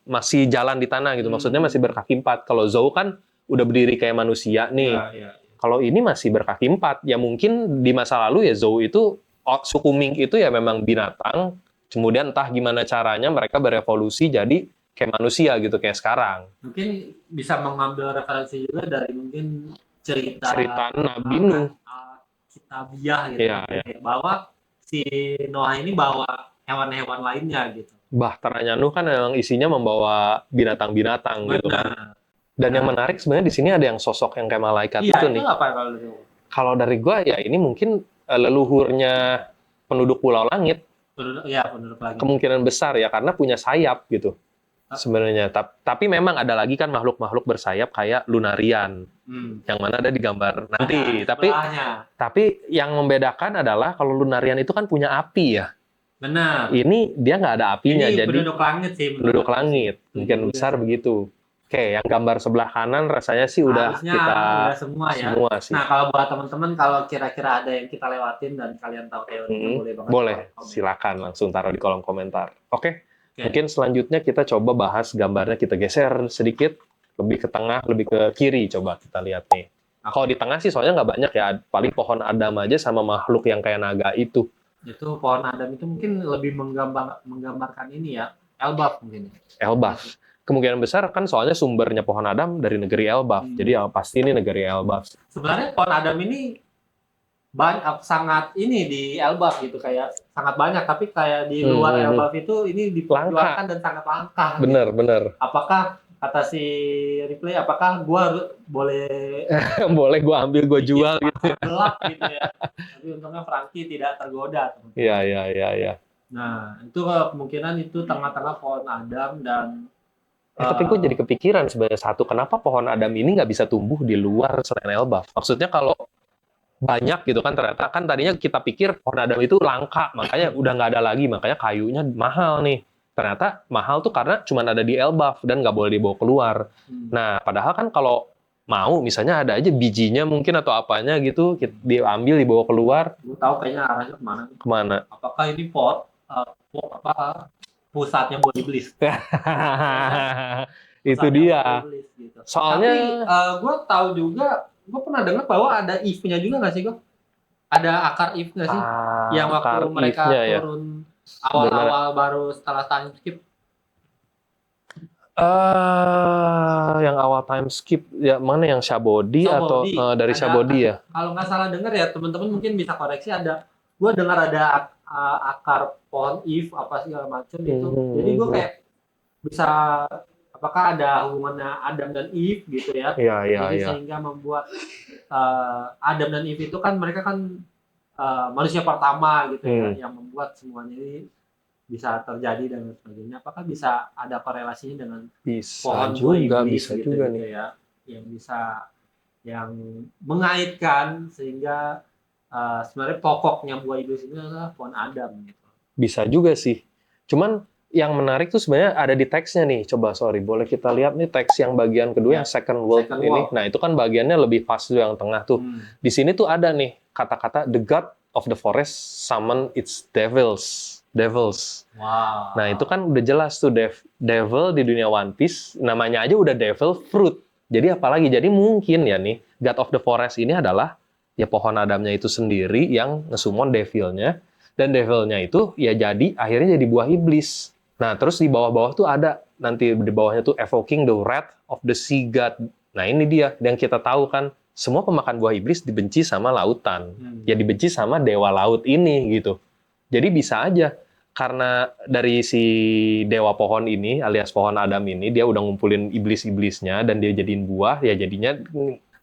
masih jalan di tanah gitu. Maksudnya masih berkaki 4. Kalau Zou kan udah berdiri kayak manusia nih. Iya. Kalau ini masih berkaki 4, ya mungkin di masa lalu ya Zou itu suku Ming itu ya memang binatang. Kemudian entah gimana caranya mereka berevolusi jadi kayak manusia gitu kayak sekarang. Mungkin bisa mengambil referensi juga dari mungkin cerita Nabi Nuh. Kitabiah gitu. Iya. Bahwa si Noah ini bawa hewan-hewan lainnya gitu. Bahtaranya Nuh kan memang isinya membawa binatang-binatang gitu kan. Benar. Dan yang menarik sebenarnya di sini ada yang sosok yang kayak malaikat Iya, itu itu nih. apa kalau itu? Kalau dari gua ya ini mungkin leluhurnya penduduk Pulau Langit. Penduduk lagi. Kemungkinan besar ya karena punya sayap gitu. Sebenarnya. Tapi memang ada lagi kan makhluk-makhluk bersayap kayak Lunarian. Yang mana ada di gambar nanti. Tapi yang membedakan adalah kalau Lunarian itu kan punya api ya. Benar. Ini dia nggak ada apinya. Ini jadi penduduk langit sih. Penduduk langit. Mungkin besar begitu. Oke, yang gambar sebelah kanan rasanya sih udah harusnya kita udah semua ya. Semua sih. Nah, kalau buat teman-teman kalau kira-kira ada yang kita lewatin dan kalian tahu teorinya boleh banget. Boleh, silakan langsung taruh di kolom komentar. Oke. Mungkin selanjutnya kita coba bahas gambarnya, kita geser sedikit lebih ke tengah, lebih ke kiri, coba kita lihat nih. Kalau di tengah sih soalnya nggak banyak ya, paling pohon Adam aja sama makhluk yang kayak naga itu. Itu pohon Adam itu mungkin lebih menggambarkan ini ya, Elbaf mungkin. Elbaf. Kemungkinan besar kan soalnya sumbernya pohon Adam dari negeri Elbaf. Jadi ya pasti ini negeri Elbaf. Sebenarnya pohon Adam ini sangat ini di Elbaf gitu, kayak sangat banyak, tapi kayak di luar Elbaf itu ini diperjuangkan dan sangat langka. Bener. Apakah kata si Ripley, apakah gua boleh boleh gua ambil, gua jual gitu. Gelap gitu ya. Tapi untungnya Frankie tidak tergoda. Iya. Nah, itu kemungkinan itu tengah-tengah pohon Adam dan tapi gue jadi kepikiran sebenarnya satu, kenapa pohon Adam ini nggak bisa tumbuh di luar selain Elbaf? Maksudnya kalau banyak gitu kan, ternyata kan tadinya kita pikir pohon Adam itu langka, makanya udah nggak ada lagi, makanya kayunya mahal nih. Ternyata mahal tuh karena cuma ada di Elbaf dan nggak boleh dibawa keluar. Nah, padahal kan kalau mau, misalnya ada aja bijinya mungkin atau apanya gitu, diambil, dibawa keluar. Gue tahu kayaknya arahnya kemana. Kemana? Apakah ini pusatnya buat iblis? Itu dia. Iblis, gitu. Soalnya tapi gue tahu juga, gue pernah dengar bahwa ada if-nya juga nggak sih, gue? Ada akar if nggak sih? Yang waktu mereka turun awal-awal baru setelah time skip. Yang awal time skip ya, mana yang Shabodi atau dari Shabodi ya? Kalau nggak salah dengar ya, teman-teman mungkin bisa koreksi, gue dengar ada akar pohon if apa segala macam itu. Jadi gue kayak bisa, apakah ada hubungannya Adam dan Eve gitu ya? Jadi sehingga membuat Adam dan Eve itu kan mereka kan manusia pertama gitu ya, yang membuat semuanya ini bisa terjadi dan sebagainya. Apakah bisa ada korelasinya dengan pohon juga, bisa gitu, juga gitu nih ya, yang mengaitkan sehingga sebenarnya pokoknya buah iblis ini adalah pohon Adam gitu. Bisa juga sih. Cuman yang menarik tuh sebenarnya ada di teksnya nih. Coba boleh kita lihat nih teks yang bagian kedua, yang second world ini. Nah, itu kan bagiannya lebih pas tuh yang tengah tuh. Di sini tuh ada nih kata-kata the god of the forest summon its devils. Wow. Nah, itu kan udah jelas tuh devil di dunia One Piece, namanya aja udah devil fruit. Jadi apalagi? Jadi mungkin ya nih, god of the forest ini adalah ya pohon Adamnya itu sendiri yang ngesumon devilnya, dan devilnya itu ya jadi akhirnya jadi buah iblis. Nah, terus di bawah-bawah tuh ada nanti di bawahnya tuh evoking the wrath of the sea god. Nah, ini dia yang kita tahu kan, semua pemakan buah iblis dibenci sama lautan. Ya dibenci sama dewa laut ini gitu. Jadi bisa aja karena dari si dewa pohon ini alias pohon Adam ini dia udah ngumpulin iblis-iblisnya dan dia jadiin buah, ya jadinya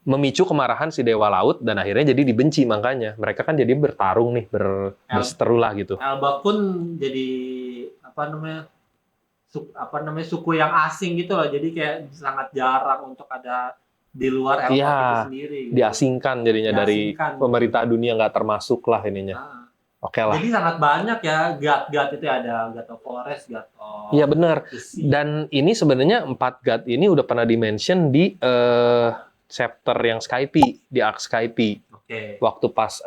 memicu kemarahan si dewa laut dan akhirnya jadi dibenci. Makanya mereka kan jadi bertarung nih, berseteru lah gitu. Elbaf pun jadi suku yang asing gitu loh, jadi kayak sangat jarang untuk ada di luar Elbaf itu sendiri gitu. Diasingkan jadinya dari pemerintah dunia, nggak termasuk lah ininya. Oke lah. Jadi sangat banyak ya god itu ada God of Forest, God of Iya benar. the Sea. Dan ini sebenarnya 4 god ini udah pernah di-mention di chapter yang Skype, di Arc Skype. Oke. Waktu pas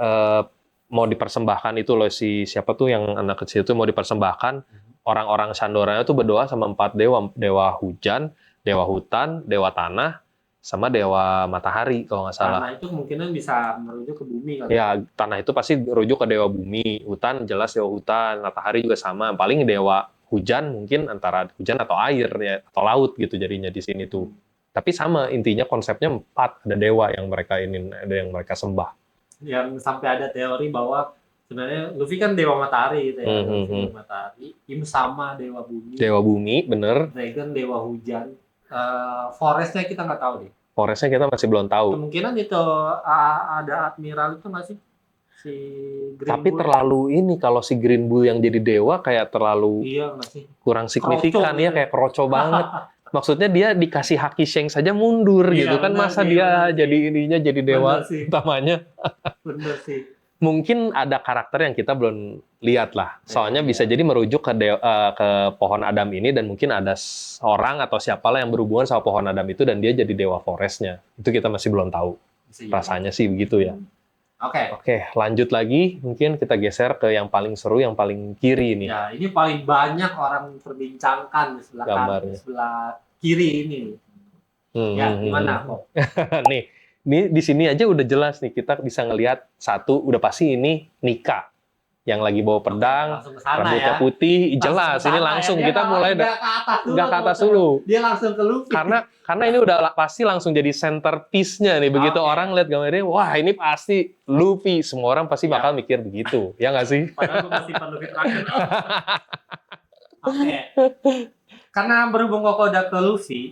mau dipersembahkan itu loh, siapa tuh yang anak kecil itu mau dipersembahkan, orang-orang Sandoranya tuh berdoa sama 4 dewa, dewa hujan, dewa hutan, dewa tanah, sama dewa matahari kalau nggak salah. Tanah itu kemungkinan bisa merujuk ke bumi kali. Ya, tanah itu pasti rujuk ke dewa bumi, hutan jelas dewa hutan, matahari juga sama. Paling dewa hujan mungkin antara hujan atau air ya, atau laut gitu jadinya di sini tuh. Tapi sama intinya konsepnya 4, ada dewa yang mereka ada yang mereka sembah. Yang sampai ada teori bahwa sebenarnya Luffy kan dewa matahari gitu ya. Luffy dewa matahari, Im sama dewa bumi. Dewa bumi, bener. Dragon dewa hujan. Forestnya kita nggak tahu deh. Forestnya kita masih belum tahu. Kemungkinan itu ada admiral itu nggak sih? Si Green Tapi Bull. terlalu ini, kalau si Green Bull yang jadi dewa kayak terlalu Iya nggak sih? kurang signifikan Kroco ya, gitu. kayak kroco banget. Maksudnya dia dikasih Haki Sheng saja mundur Iya, gitu kan, benar masa sih, dia benar sih. jadi ininya jadi dewa Benar sih. utamanya. Bener sih. Mungkin ada karakter yang kita belum lihat lah. Soalnya Iya. bisa jadi merujuk ke pohon Adam ini, dan mungkin ada seorang atau siapalah yang berhubungan sama pohon Adam itu dan dia jadi dewa forestnya. Itu kita masih belum tahu. Bisa jadi. Rasanya sih begitu ya. Oke. Oke, lanjut lagi. Mungkin kita geser ke yang paling seru, yang paling kiri nih. Ya, ini paling banyak orang perbincangkan di sebelah Gambarnya. kanan, sebelah kiri ini. Ya, gimana kok? Nih, di sini aja udah jelas nih, kita bisa ngelihat satu udah pasti ini Nika yang lagi bawa pedang, Langsung ke sana rambutnya ya. putih, jelas Langsung ini ke sana langsung ya. Dia kita mulai nggak ke atas dulu. nggak ke atas dulu. Dia langsung ke Luffy. Karena ini udah pasti langsung jadi centerpiece-nya nih. Begitu Oke. orang lihat gambarnya, wah ini pasti Luffy. Semua orang pasti Ya. bakal mikir begitu, ya nggak sih? Padahal gue masih perlu Luffy terakhir. Oke. Karena berhubung Koko udah ke Luffy,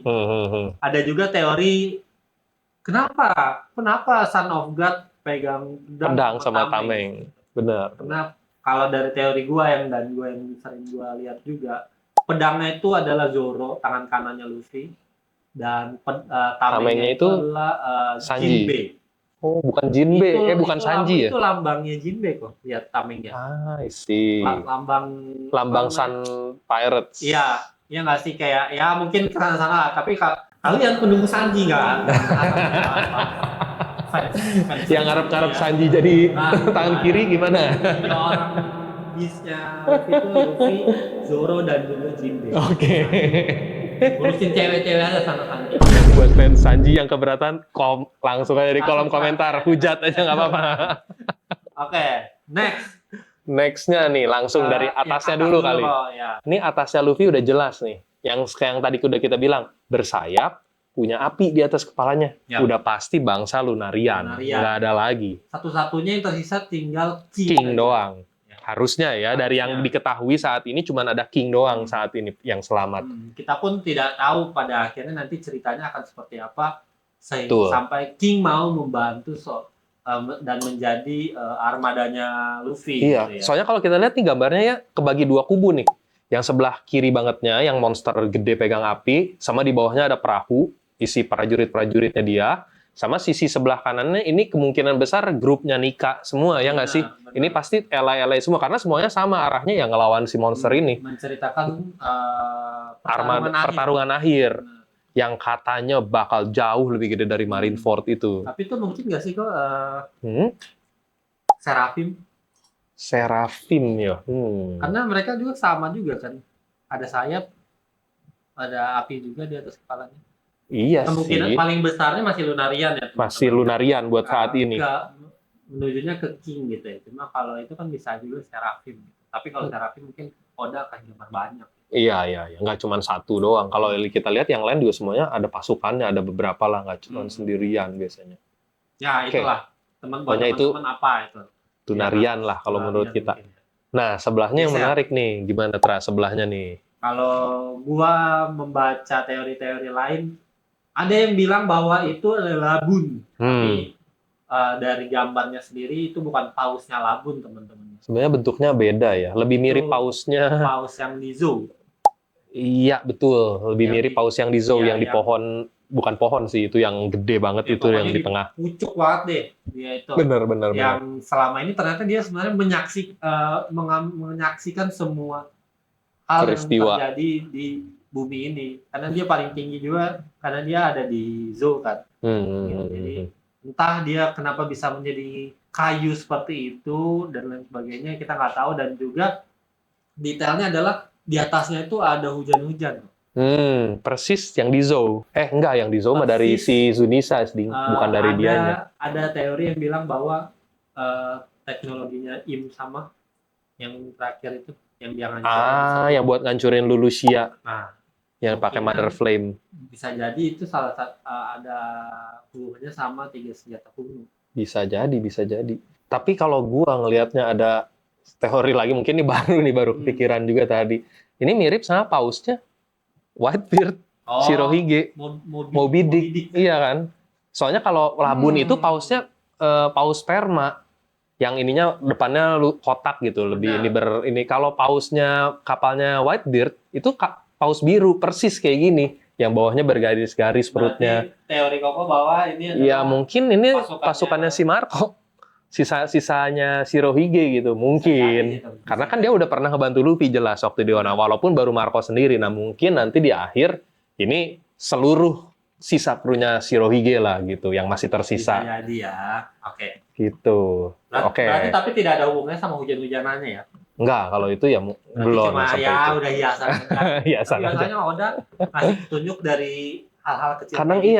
ada juga teori kenapa Son of God pegang Pedang sama tameng. Bener. Karena kalau dari teori gue yang sering gue lihat juga, pedangnya itu adalah Zoro, tangan kanannya Luffy, dan tamengnya itu adalah Sanji. Jinbe. Oh, bukan Jinbe, bukan Sanji ya? Itu lambangnya Jinbe kok, lihat tamengnya. Ah, I see. Lambang Sun Pirates. Iya, iya nggak sih, kayak ya mungkin ke sana lah. Tapi kalian pendukung Sanji nggak? Yang ngarep-ngarep Sanji jadi Nah, tangan kiri gimana? Tiga orang bisnya itu Luffy, Zoro, dan juga Jinbe. Oke. Urusin cewek-cewek aja sana. Buat fans Sanji yang keberatan, langsung aja di kolom komentar, hujat aja nggak apa-apa. Oke, next. Next-nya nih, langsung dari atasnya dulu kali. Ya. Ini atasnya Luffy udah jelas nih. Yang tadi udah kita bilang, bersayap, punya api di atas kepalanya. Ya. Udah pasti bangsa Lunarian. Nggak ada lagi. Satu-satunya yang tersisa tinggal King doang. Ya. Harusnya ya, dari yang diketahui saat ini cuma ada King doang saat ini yang selamat. Kita pun tidak tahu pada akhirnya nanti ceritanya akan seperti apa Betul. sampai King mau membantu dan menjadi armadanya Luffy. Iya, gitu ya. soalnya kalau kita lihat nih gambarnya ya kebagi dua kubu nih. Yang sebelah kiri bangetnya yang monster gede pegang api, sama di bawahnya ada perahu isi prajurit-prajuritnya dia, sama sisi sebelah kanannya ini kemungkinan besar grupnya Nika semua, ya nggak sih? Benar. Ini pasti ally semua karena semuanya sama arahnya yang ngelawan si monster ini. Menceritakan Pertarungan akhir yang katanya bakal jauh lebih gede dari Marineford itu. Tapi itu mungkin nggak sih kok Seraphim? Seraphim ya. Karena mereka juga sama juga kan. Ada sayap, ada api juga di atas kepalanya. Iya Kemungkinan sih. paling besarnya masih Lunarian ya. Masih Lunarian buat saat ini. Menujunya ke King gitu ya. Cuma kalau itu kan bisa juga Seraphim. Tapi kalau Seraphim mungkin Oda akan gambar banyak. Iya. Nggak cuma satu doang. Kalau kita lihat yang lain juga semuanya ada pasukannya, ada beberapa lah, nggak cuma sendirian biasanya. Ya itulah. Pokoknya itu teman-teman apa itu? Lunarian lah kalau menurut kita. Nah, sebelahnya yang menarik nih. Gimana Tra sebelahnya nih? Kalau gua membaca teori-teori lain, ada yang bilang bahwa itu adalah Labun. Tapi dari gambarnya sendiri itu bukan pausnya Labun, teman-teman. Sebenarnya bentuknya beda ya. Lebih mirip Itu pausnya. Paus yang di zoo. Iya, betul. Lebih mirip paus yang di zoo, yang di pohon bukan pohon sih, itu yang gede banget Ya, itu yang pokoknya di tengah. pucuk banget deh dia itu. Bener. Yang selama ini ternyata dia sebenarnya menyaksikan semua hal yang Peristiwa. terjadi di bumi ini. Karena dia paling tinggi juga, karena dia ada di zoo kan. Gitu. Jadi entah dia kenapa bisa menjadi kayu seperti itu dan lain sebagainya kita nggak tahu, dan juga detailnya adalah di atasnya itu ada hujan-hujan. Persis yang di Zou. Enggak, yang di Zou mah dari Persis. si Zunisa, bukan dari dianya. Ada teori yang bilang bahwa teknologinya Im sama yang terakhir itu yang dia ngancurin. Yang buat ngancurin Lulusia. Nah, Yang pakai mungkin Mother Flame. bisa jadi itu salah satu ada hubungannya sama 3 senjata kuno. Bisa jadi. Tapi kalau gua ngelihatnya ada teori lagi, mungkin ini baru kepikiran juga tadi. Ini mirip sama pausnya Whitebeard, Shirohige, Moby Dick. Iya kan? Soalnya kalau Labun itu pausnya paus sperma, yang ininya depannya kotak gitu, lebih ini kalau pausnya kapalnya Whitebeard itu paus biru persis kayak gini, yang bawahnya bergaris-garis perutnya. Berarti teori Koko bahwa ini adalah ya mungkin ini pasukannya si Marco, sisanya Shirohige gitu mungkin, karena kan dia udah pernah ngebantu Luffy jelas waktu di Wano, walaupun baru Marco sendiri. Nah mungkin nanti di akhir ini seluruh sisa krunya Shirohige lah gitu yang masih tersisa. Bisa jadi ya. Oke. Gitu. Berarti tapi tidak ada hubungannya sama hujan-hujanannya ya? Enggak, kalau itu ya belum. Cuma ya itu. udah hiasan. Hiasan aja. Biasanya Oda kasih petunjuk dari hal-hal kecil.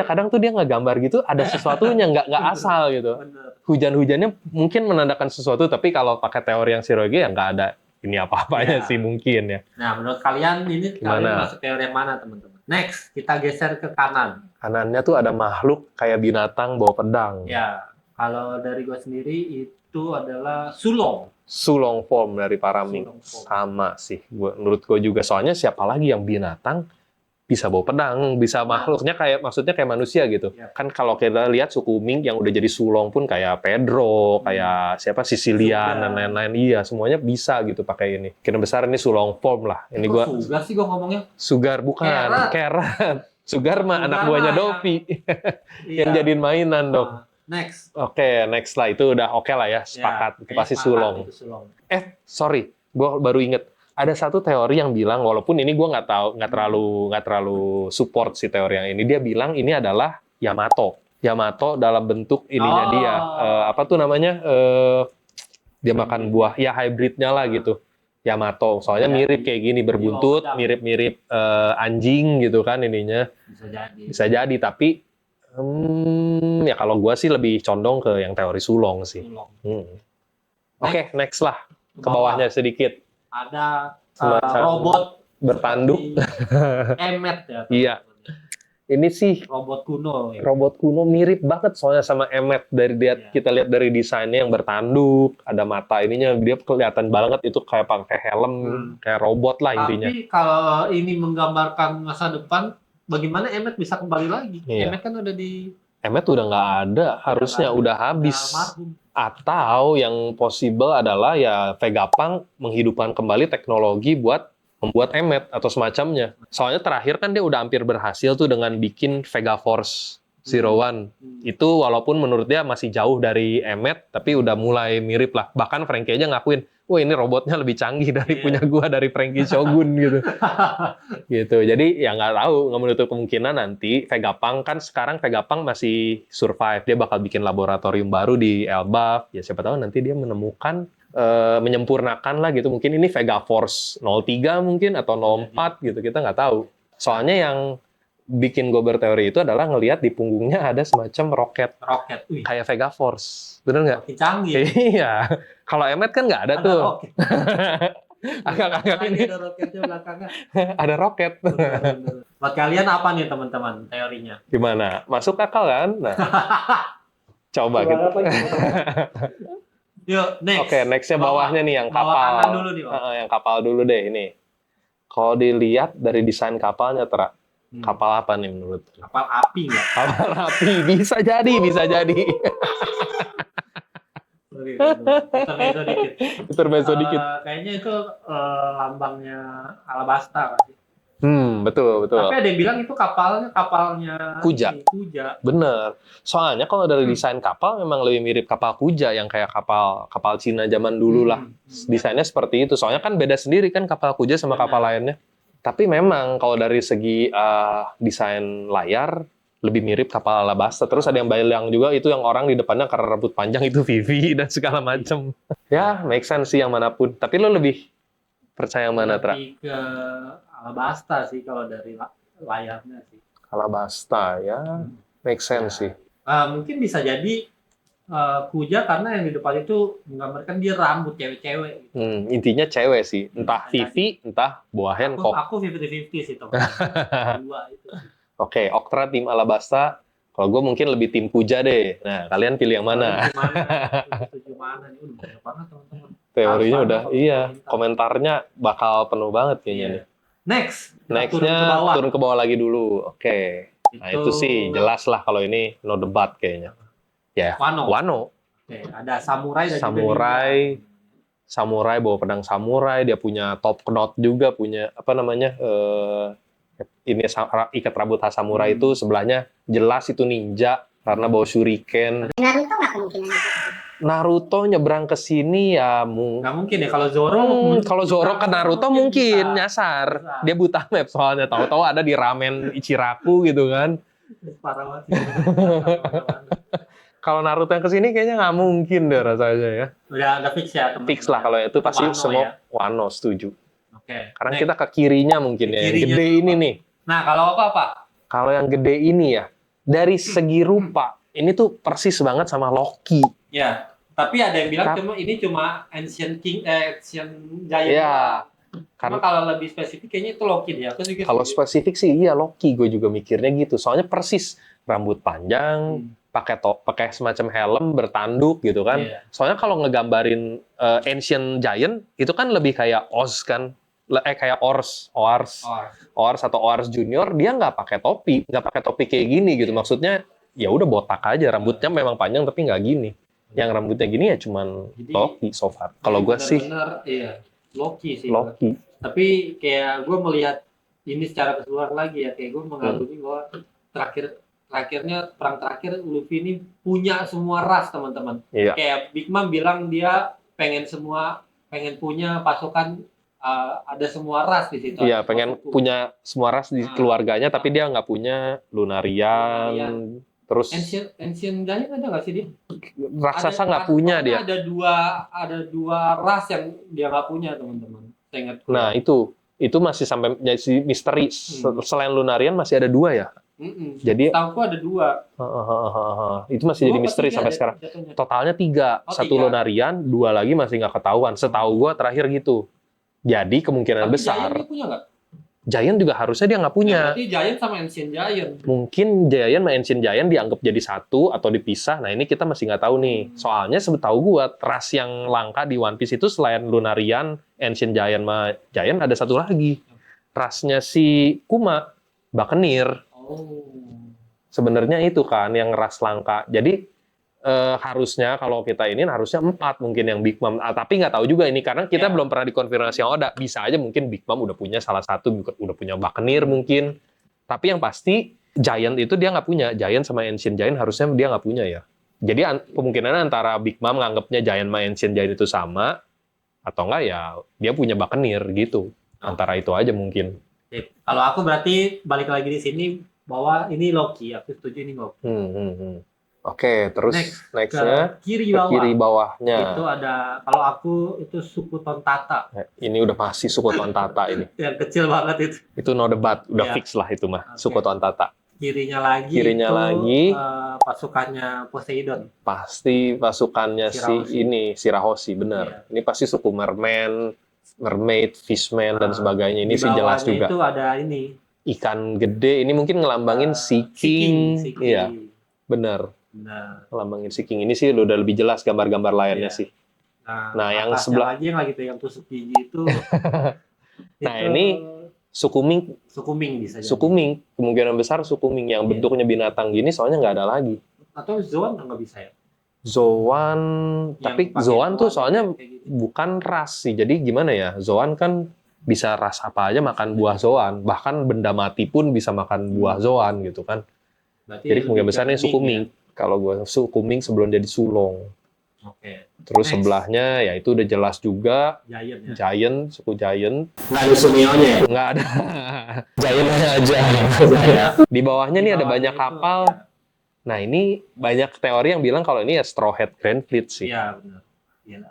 Kadang tuh dia ngegambar gitu ada sesuatunya, nggak asal gitu. Bener. Hujan-hujannya mungkin menandakan sesuatu, tapi kalau pakai teori yang Shirohige ya nggak ada ini apa-apanya sih mungkin ya. Nah, menurut kalian ini kalian masuk teori yang mana, teman-teman? Next, kita geser ke kanan. Kanannya tuh ada makhluk kayak binatang bawa pedang. Ya, kalau dari gue sendiri itu adalah Sulong. Sulong form dari Paraming. Sama sih, menurut gue juga. Soalnya siapa lagi yang binatang bisa bawa pedang, bisa maksudnya kayak manusia gitu. Ya. Kan kalau kita lihat suku Ming yang udah jadi sulong pun kayak Pedro, kayak siapa Sicilian dan lain-lain, iya semuanya bisa gitu pakai ini. Kena besar ini sulong form lah. Ini gua Sugar sih gua ngomongnya. Sugar bukan, Kerat. Sugar mah anak buahnya Dovi. Yang jadiin mainan dong. Next. Oke, next lah itu udah oke lah ya, sepakat. Itu pasti sulong. Sorry, gua baru inget. Ada satu teori yang bilang, walaupun ini gue nggak terlalu support si teori yang ini, dia bilang ini adalah Yamato dalam bentuk ininya dia, apa tuh namanya, dia makan buah, ya hybridnya lah gitu, Yamato, soalnya mirip kayak gini, berbuntut, mirip anjing gitu kan ininya, bisa jadi, tapi ya kalau gue sih lebih condong ke yang teori sulong sih. Oke, next lah, ke bawahnya sedikit. Ada robot bertanduk Emmet ya. Iya. Ini sih robot kuno. Ya. Robot kuno mirip banget soalnya sama Emmet dari kita lihat dari desainnya yang bertanduk, ada mata ininya, dia kelihatan banget itu kayak pakai helm, kayak robot lah intinya. Tapi kalau ini menggambarkan masa depan, bagaimana Emmet bisa kembali lagi? Iya. Emmet kan udah Emmet udah nggak ada, harusnya udah habis. Atau yang possible adalah ya Vegapunk menghidupkan kembali teknologi buat membuat Emmet atau semacamnya. Soalnya terakhir kan dia udah hampir berhasil tuh dengan bikin Vega Force Zero One. Itu walaupun menurut dia masih jauh dari Emmet, tapi udah mulai mirip lah. Bahkan Frankie aja ngakuin, wah ini robotnya lebih canggih dari punya gua, dari Frankie Shogun gitu. Gitu. Jadi ya nggak tahu, nggak menutup kemungkinan nanti Vegapunk kan sekarang Vegapunk masih survive. Dia bakal bikin laboratorium baru di Elbaf. Ya siapa tahu nanti dia menemukan menyempurnakan lah gitu. Mungkin ini Vega Force 03 mungkin atau 04 gitu. Kita nggak tahu. Soalnya yang bikin gue berteori itu adalah ngelihat di punggungnya ada semacam roket. Kayak Vega Force. Bener nggak? Canggih. Iya. Kalau Emmet kan nggak ada tuh. Agak-agak ini. Ada roketnya belakangnya. Ada roket. Buat kalian apa nih teman-teman teorinya? Gimana? Masuk akal kan? Nah. Coba gitu. Yuk, next. Oke, nextnya bawahnya nih yang kapal. Dulu nih, yang kapal dulu deh ini. Kalau dilihat dari desain kapalnya, kapal apa nih menurut? Kapal api nggak? Kapal api, bisa jadi. Intermezzo dikit. Kayaknya itu lambangnya Alabasta. Betul. Tapi ada yang bilang itu kapalnya Kuja. Kuja. Bener. Soalnya kalau dari desain kapal memang lebih mirip kapal Kuja yang kayak kapal Cina zaman dulu lah. Desainnya seperti itu. Soalnya kan beda sendiri kan kapal Kuja sama kapal lainnya. Tapi memang kalau dari segi desain layar lebih mirip kapal Alabasta. Terus ada yang bilang juga itu yang orang di depannya karena rambut panjang itu Vivi dan segala macam. Ya, make sense sih yang manapun. Tapi lo lebih percaya yang mana, Tra? Lebih ke Alabasta sih kalau dari layarnya sih. Alabasta ya, make sense sih. Mungkin bisa jadi Kuja karena yang di depan itu menggambarkan dia rambut cewek-cewek. Intinya cewek sih, entah Vivi, entah Boa Hancock. Aku 50-50 sih teman. Dua itu. Oke, Oktra tim Alabasta. Kalau gue mungkin lebih tim Kuja deh. Nah, kalian pilih yang mana? Setuju mana nih? Udah banyak banget teman-teman. Teorinya Harus udah, banget iya. kalau Komentarnya bakal penuh banget kayaknya nih. Nextnya turun ke bawah lagi dulu. Oke. Nah itu sih jelas lah kalau ini no debat kayaknya. Ya, Wano. Oke, ada samurai dan Samurai bawa pedang samurai, dia punya top knot juga, punya apa namanya? Ini ikat rambut khas samurai itu sebelahnya jelas itu ninja karena bawa shuriken. Naruto nggak kemungkinan? Naruto nyebrang ke sini ya nggak mungkin ya kalau Zoro. Kalau Zoro ke Naruto mungkin nyasar. Dia buta map soalnya tahu-tahu ada di ramen Ichiraku gitu kan. Parah banget. Kalau Naruto yang ke sini kayaknya nggak mungkin deh rasanya ya. Udah fix ya teman-teman. Fix lah kalau itu pasti Wano, semua ya? Wano setuju. Oke. Karena kita ke kirinya mungkin ya, yang gede ini nih. Nah, kalau apa? Kalau yang gede ini ya, dari segi rupa, ini tuh persis banget sama Loki. Ya, tapi ada yang bilang ini cuma Ancient Giant. Ya, karena kalau lebih spesifik kayaknya itu Loki ya. Kalau spesifik sih iya Loki, gue juga mikirnya gitu. Soalnya persis rambut panjang, pakai semacam helm bertanduk gitu kan. Yeah. Soalnya kalau ngegambarin Ancient Giant itu kan lebih kayak Oz kan. Kayak Ors atau Ors Junior, dia nggak pakai topi kayak gini gitu. Maksudnya ya udah botak aja, rambutnya memang panjang tapi nggak gini. Yang rambutnya gini ya cuman Loki so far. Kalau gue sih iya, Loki sih. Loki. Tapi kayak gue melihat ini secara keseluruhan lagi ya, kayak gue mengagumi bahwa terakhirnya perang terakhir Luffy ini punya semua ras teman-teman. Iya. Kayak Big Mom bilang dia pengen punya pasukan ada semua ras di situ. Iya, pengen punya semua ras di keluarganya, tapi dia nggak punya Lunarian. Terus Ancient Giant ada nggak sih dia? Raksasa nggak punya dia. Ada dua ras yang dia nggak punya teman-teman. Nah itu masih sampai jadi misteri. Selain Lunarian masih ada 2 ya. Jadi tahu ada 2. Itu masih jadi misteri sampai sekarang. Totalnya 3. 1 Lunarian, 2 lagi masih nggak ketahuan. Setahu gua terakhir gitu. Jadi kemungkinan besar. Giant punya nggak? Giant juga harusnya dia nggak punya. Berarti Giant sama Ancient Giant. Mungkin Giant sama Ancient Giant dianggap jadi satu atau dipisah. Nah ini kita masih nggak tahu nih. Soalnya setahu gua ras yang langka di One Piece itu selain Lunarian, Ancient Giant sama Giant ada satu lagi. Rasnya si Kuma, Buccaneer. Sebenarnya itu kan yang ras langka. Jadi harusnya kalau kita ini harusnya 4 mungkin yang Big Mom. Tapi nggak tahu juga ini karena kita belum pernah dikonfirmasi yang ada. Bisa aja mungkin Big Mom udah punya salah satu, udah punya Buccaneer mungkin. Tapi yang pasti Giant itu dia nggak punya. Giant sama Ancient Giant harusnya dia nggak punya ya. Jadi kemungkinan antara Big Mom nganggapnya Giant sama Ancient Giant itu sama atau enggak ya dia punya Buccaneer gitu. Antara itu aja mungkin. Kalau aku berarti balik lagi di sini bahwa ini Loki. Aku setuju ini Loki. Oke, terus nextnya ke kiri bawahnya. Itu ada, kalau aku itu suku Tontata. Ini udah pasti suku Tontata ini. Yang kecil banget itu. Itu no debat, udah fix lah itu mah, suku Tontata. Kirinya lagi pasukannya Poseidon. Pasti pasukannya Shirahoshi, bener. Ini pasti suku mermaid, fishman dan sebagainya. Ini sih jelas juga. Itu ada ini. Ikan gede, ini mungkin ngelambangin Sea King. Iya, bener. Lambangin Sea King ini sih udah lebih jelas gambar-gambar lainnya sih. Nah yang sebelah lagi yang pegang tusuk gigi itu. Nah ini suku Ming bisa jadi. Suku Ming kemungkinan besar suku Ming yang bentuknya binatang gini soalnya nggak ada lagi. Atau Zoan nggak bisa ya? Zoan, tapi Zoan tuh soalnya bukan ras sih. Jadi gimana ya? Zoan kan bisa ras apa aja makan buah zoan, bahkan benda mati pun bisa makan buah zoan gitu kan. Berarti Jadi lebih kemungkinan ke besarnya suku Ming, Ming. Kalau gue suku Ming sebelum jadi Sulong. ya. Oke. Terus Next. sebelahnya ya itu udah jelas juga Giant ya. Giant, suku Giant. Nggak ada Sumionya ya? Nggak ada. Giant aja. Ya. Di bawahnya nih ada Di bawahnya banyak itu, kapal. ya. Nah ini banyak teori yang bilang kalau ini ya Straw Hat Grand Fleet sih. Iya benar. Ya,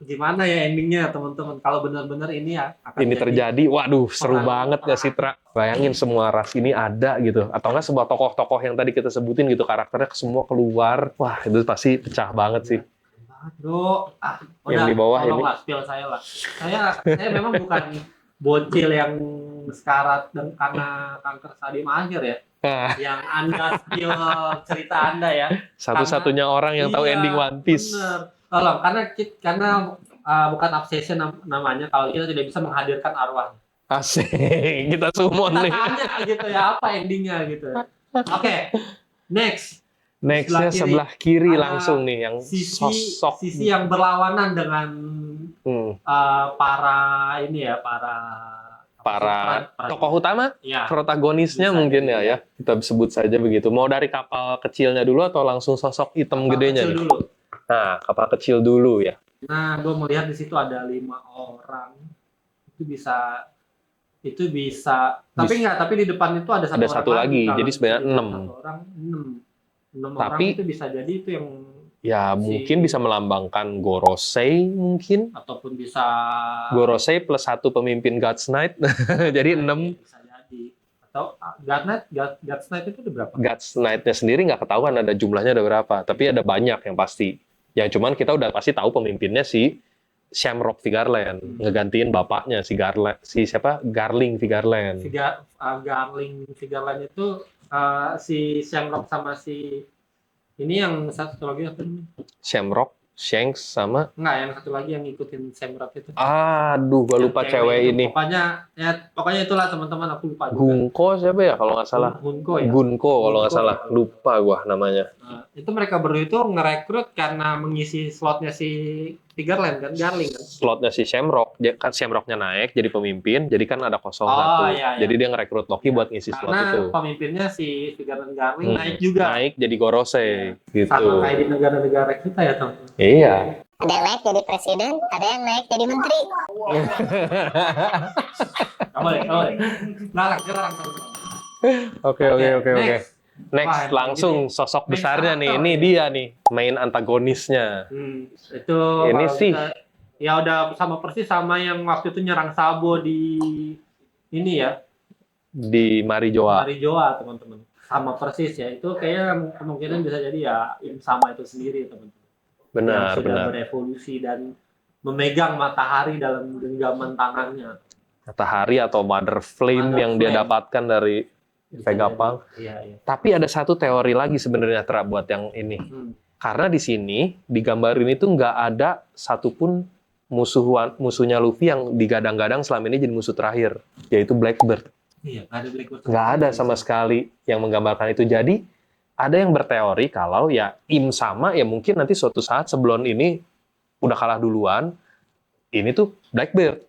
gimana ya endingnya teman-teman? Kalau benar-benar ini ya akan Ini jadi terjadi, waduh seru perang- banget gak sih Tra? Bayangin semua ras ini ada gitu. Atau nggak semua tokoh-tokoh yang tadi kita sebutin gitu, karakternya semua keluar. Wah itu pasti pecah banget sih. banget, Bro. Udah, Yang di bawah ini. tolonglah spill saya lah. Saya memang bukan bocil yang sekarat dan karena kanker stadium akhir ya. Nah, Yang Anda spill cerita Anda ya. satu-satunya orang yang tahu Iya, ending One Piece. Bener. Tolong, karena bukan obsession namanya kalau kita tidak bisa menghadirkan arwah. Asik, kita summon Kita nih. tanya gitu ya, apa endingnya gitu. Oke, next. Nextnya Sebelah sebelah kiri ada langsung nih, yang sosok. Sisi yang berlawanan dengan Hmm, para para tokoh utama, ya, protagonisnya Bisa mungkin jadi, ya, kita sebut saja begitu. Mau dari kapal kecilnya dulu atau langsung sosok hitam gedenya kecil nih? dulu. Nah, kapal kecil dulu ya. Nah, gue melihat di situ ada 5 orang. Itu bisa. Tapi di depan itu ada Ada satu orang lagi, Kalau jadi sebenarnya di 6. Satu orang 6. 6 Tapi orang itu bisa jadi itu yang ya mungkin bisa melambangkan Gorosei mungkin. ataupun bisa Gorosei plus 1 pemimpin God's Knight. Jadi 6. bisa jadi. Atau God's Knight itu ada berapa? God's Knight-nya sendiri nggak ketahuan ada jumlahnya ada berapa, tapi ada banyak yang pasti. Yang cuman kita udah pasti tahu pemimpinnya si Shamrock Vigarland, ngegantiin bapaknya Garling Vigarland. Garling Vigarland itu si Shamrock sama si ini yang satu lagi apa ini? Shamrock, Shanks sama Enggak, yang satu lagi yang ngikutin Shamrock itu. aduh gua lupa Yang cewek itu. ini. Pokoknya itulah teman-teman, aku lupa. Gunko siapa ya kalau nggak salah? Gunko ya. Gunko kalau nggak Gunko. salah, lupa gua namanya. Itu mereka berdua itu ngerekrut karena mengisi slotnya si Tigerland kan, Garling kan. Slotnya si Shamrock, kan Shamrocknya naik jadi pemimpin, jadi kan ada kosong satu. Iya, iya. Jadi dia ngerekrut Loki buat ngisi slot Karena itu. pemimpinnya si Tigerland Garling naik juga. Naik jadi Gorosei gitu. Sama kayak di negara-negara kita ya, teman. Iya. Ada yang naik jadi presiden, ada yang naik jadi menteri. Kamu deh. Larang. Oke. Next, Wah, langsung sosok next besarnya nih. aktor. Ini dia nih, main antagonisnya. Itu Ini kalau sih. ya udah sama persis sama yang waktu itu nyerang Sabo di ini ya, Di Marijoa. Marijoa, teman-teman. Sama persis ya. Itu kayaknya kemungkinan bisa jadi ya sama itu sendiri, teman-teman. Benar, Yang sudah benar. berevolusi dan memegang matahari dalam genggaman tangannya. Matahari atau Mother Flame Mother yang dia Flame. dapatkan dari Vegapunk. Iya. Tapi ada satu teori lagi sebenarnya Tra buat yang ini. Karena di sini, di gambar ini tuh nggak ada satupun musuhnya Luffy yang digadang-gadang selama ini jadi musuh terakhir, yaitu Blackbird. Iya, ada Blackbird. Nggak ada sama sekali yang menggambarkan itu. Jadi, ada yang berteori kalau ya Im sama ya mungkin nanti suatu saat sebelum ini udah kalah duluan, ini tuh Blackbird.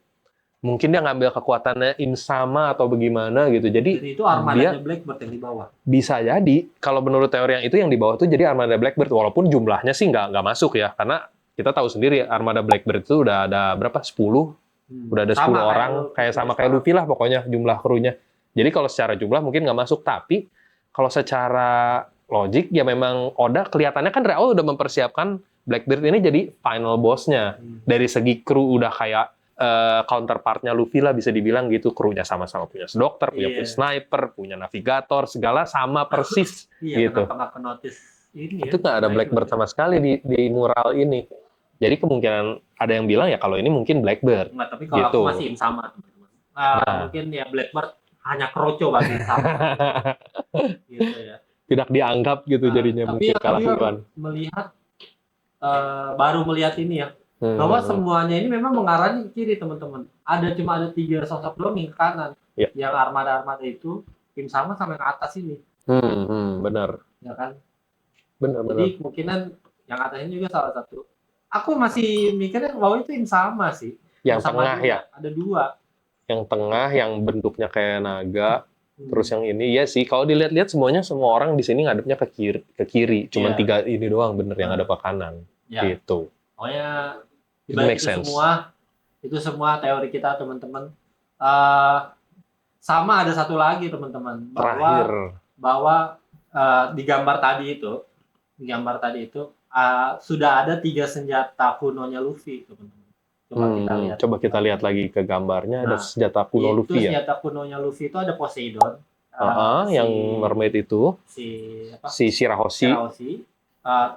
Mungkin dia ngambil kekuatannya Im sama atau bagaimana gitu. Jadi Jadi itu armadanya Blackbird yang di bawah. bisa jadi kalau menurut teori yang itu yang di bawah tuh jadi armada Blackbird, walaupun jumlahnya sih nggak masuk ya, karena kita tahu sendiri armada Blackbird itu udah ada berapa, 10, udah ada 10 orang, kayak sama kayak Luffy lah pokoknya jumlah krunya. Jadi kalau secara jumlah mungkin nggak masuk, tapi kalau secara logik ya memang Oda kelihatannya kan dari awal udah mempersiapkan Blackbird ini jadi final boss-nya. Dari segi kru udah kayak counterpart-nya Luffy lah bisa dibilang gitu, krunya sama-sama punya dokter, punya sniper, punya navigator, segala sama persis. Iya, gitu. kenapa nggak ke notice ini Itu nggak ada Blackbird sama sekali di mural ini. Jadi kemungkinan ada yang bilang ya kalau ini mungkin Blackbird. Nggak, tapi kalau Gitu. aku masih sama, teman-teman. Mungkin ya Blackbird hanya kroco bagi sama. Gitu ya. Tidak dianggap gitu jadinya Tapi mungkin ya, kalah kami duluan. baru melihat ini ya, bahwa semuanya ini memang mengarah ke kiri, teman-teman. Cuma ada 3 sosok doang yang ke kanan. Ya. Yang armada-armada itu tim sama yang ke atas ini, Benar. ya kan? Benar. Jadi kemungkinan yang atas ini juga salah satu. Aku masih mikirnya bahwa itu tim sama sih. Yang Sama tengah juga. ya. Ada 2. yang tengah yang bentuknya kayak naga. Hmm. Terus yang ini ya sih kalau dilihat-lihat semuanya semua orang di sini ngadepnya ke kiri. Cuman Iya. 3 ini doang bener yang ada ke kanan. Ya, Gitu. pokoknya It dibalik makes sense. itu semua teori kita teman-teman. Eh, sama ada satu lagi teman-teman Terakhir. bahwa di gambar tadi itu sudah ada 3 senjata kunonya Luffy teman-teman. Coba kita lihat lagi ke gambarnya ada Nah, senjata kuno itu Luffy ya. senjata kunonya Luffy itu ada Poseidon, Yang mermaid itu si Shirahoshi,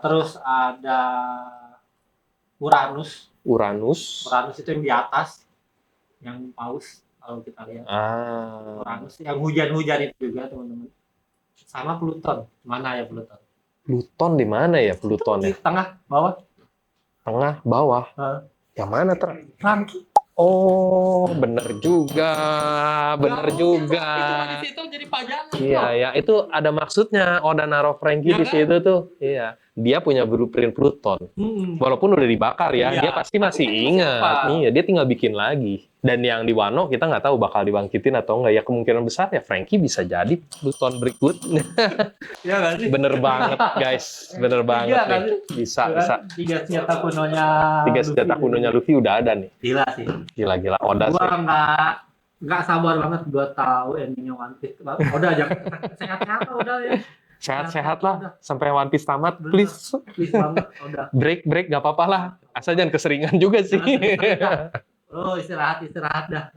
terus ada Uranus itu yang di atas, yang paus kalau kita lihat. Uranus yang hujan-hujan itu juga teman-teman. Sama Pluton. Mana ya Pluton? Pluton di mana ya Pluton Di ya? tengah bawah. Tengah bawah. Yang mana Franky. Oh, bener juga. Itu di situ jadi pajangan. Iya, ya itu ada maksudnya. Oda naruh Franky Ya di kan? situ tuh. Iya, dia punya blueprint Pluton. Walaupun udah dibakar ya, Iya. dia pasti masih ingat. Iya, dia tinggal bikin lagi. Dan yang di Wano kita nggak tahu bakal dibangkitin atau enggak. Ya kemungkinan besar ya Franky bisa jadi Pluton berikutnya. Iya nggak sih? Bener banget guys, bener banget nggak nih. sih? Bisa. 3 senjata kunonya. 3 senjata kunonya Luffy udah ada nih. Gila sih. Gila Oda Gua sih. nggak sabar banget buat tahu endingnya One Piece. Udah aja sehat-sehat udah ya. Sehat-sehat lah sampai One Piece tamat, Bener. please. Please banget udah. Break nggak apa-apa lah. Asal jangan keseringan juga sih. Oh istirahat dah.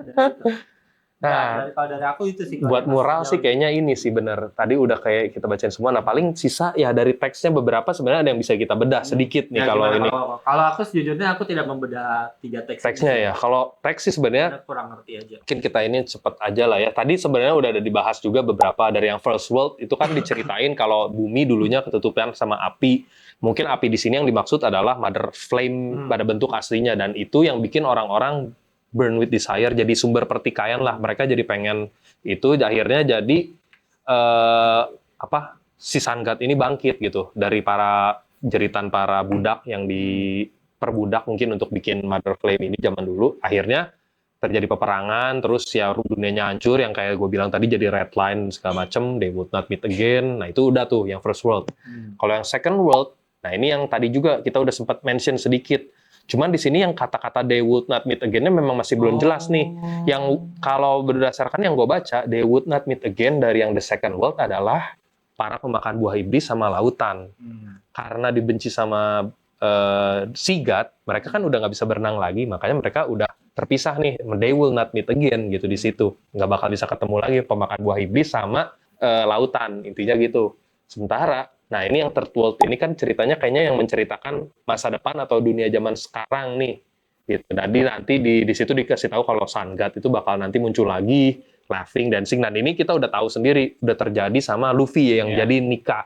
Nah, Kalau dari aku itu sih. buat moral sih kayaknya ini sih bener. Tadi udah kayak kita bacain semua. Nah paling sisa ya dari teksnya beberapa sebenarnya ada yang bisa kita bedah sedikit nih kalau ini. Kalau aku sejujurnya aku tidak membedah 3 teks. Teksnya ya. Kalau teks sih sebenarnya Aku kurang ngerti aja. mungkin kita ini cepet aja lah ya. Tadi sebenarnya udah ada dibahas juga beberapa dari yang First World itu kan diceritain kalau bumi dulunya ketutupan sama api. Mungkin api di sini yang dimaksud adalah Mother Flame pada bentuk aslinya dan itu yang bikin orang-orang burn with desire jadi sumber pertikaian lah. Mereka jadi pengen itu akhirnya jadi si Sun God ini bangkit gitu dari para jeritan para budak yang diperbudak mungkin untuk bikin Mother Flame ini zaman dulu. Akhirnya terjadi peperangan, terus ya dunianya hancur yang kayak gue bilang tadi jadi red line segala macem, they would not meet again. Nah itu udah tuh yang First World. Kalau yang Second World, nah ini yang tadi juga kita udah sempat mention sedikit. Cuman di sini yang kata-kata they would not meet again-nya memang masih belum jelas nih. Yang kalau berdasarkan yang gue baca, they would not meet again dari yang the Second World adalah para pemakan buah iblis sama lautan. Karena dibenci sama Sea God, mereka kan udah nggak bisa berenang lagi, makanya mereka udah terpisah nih. They will not meet again gitu di situ. Nggak bakal bisa ketemu lagi pemakan buah iblis sama lautan, intinya gitu. Sementara nah ini yang Third World ini kan ceritanya kayaknya yang menceritakan masa depan atau dunia zaman sekarang nih. Gitu. Jadi nanti di situ dikasih tahu kalau Sun God itu bakal nanti muncul lagi, laughing, dancing. Dan ini kita udah tahu sendiri udah terjadi sama Luffy yang jadi Nika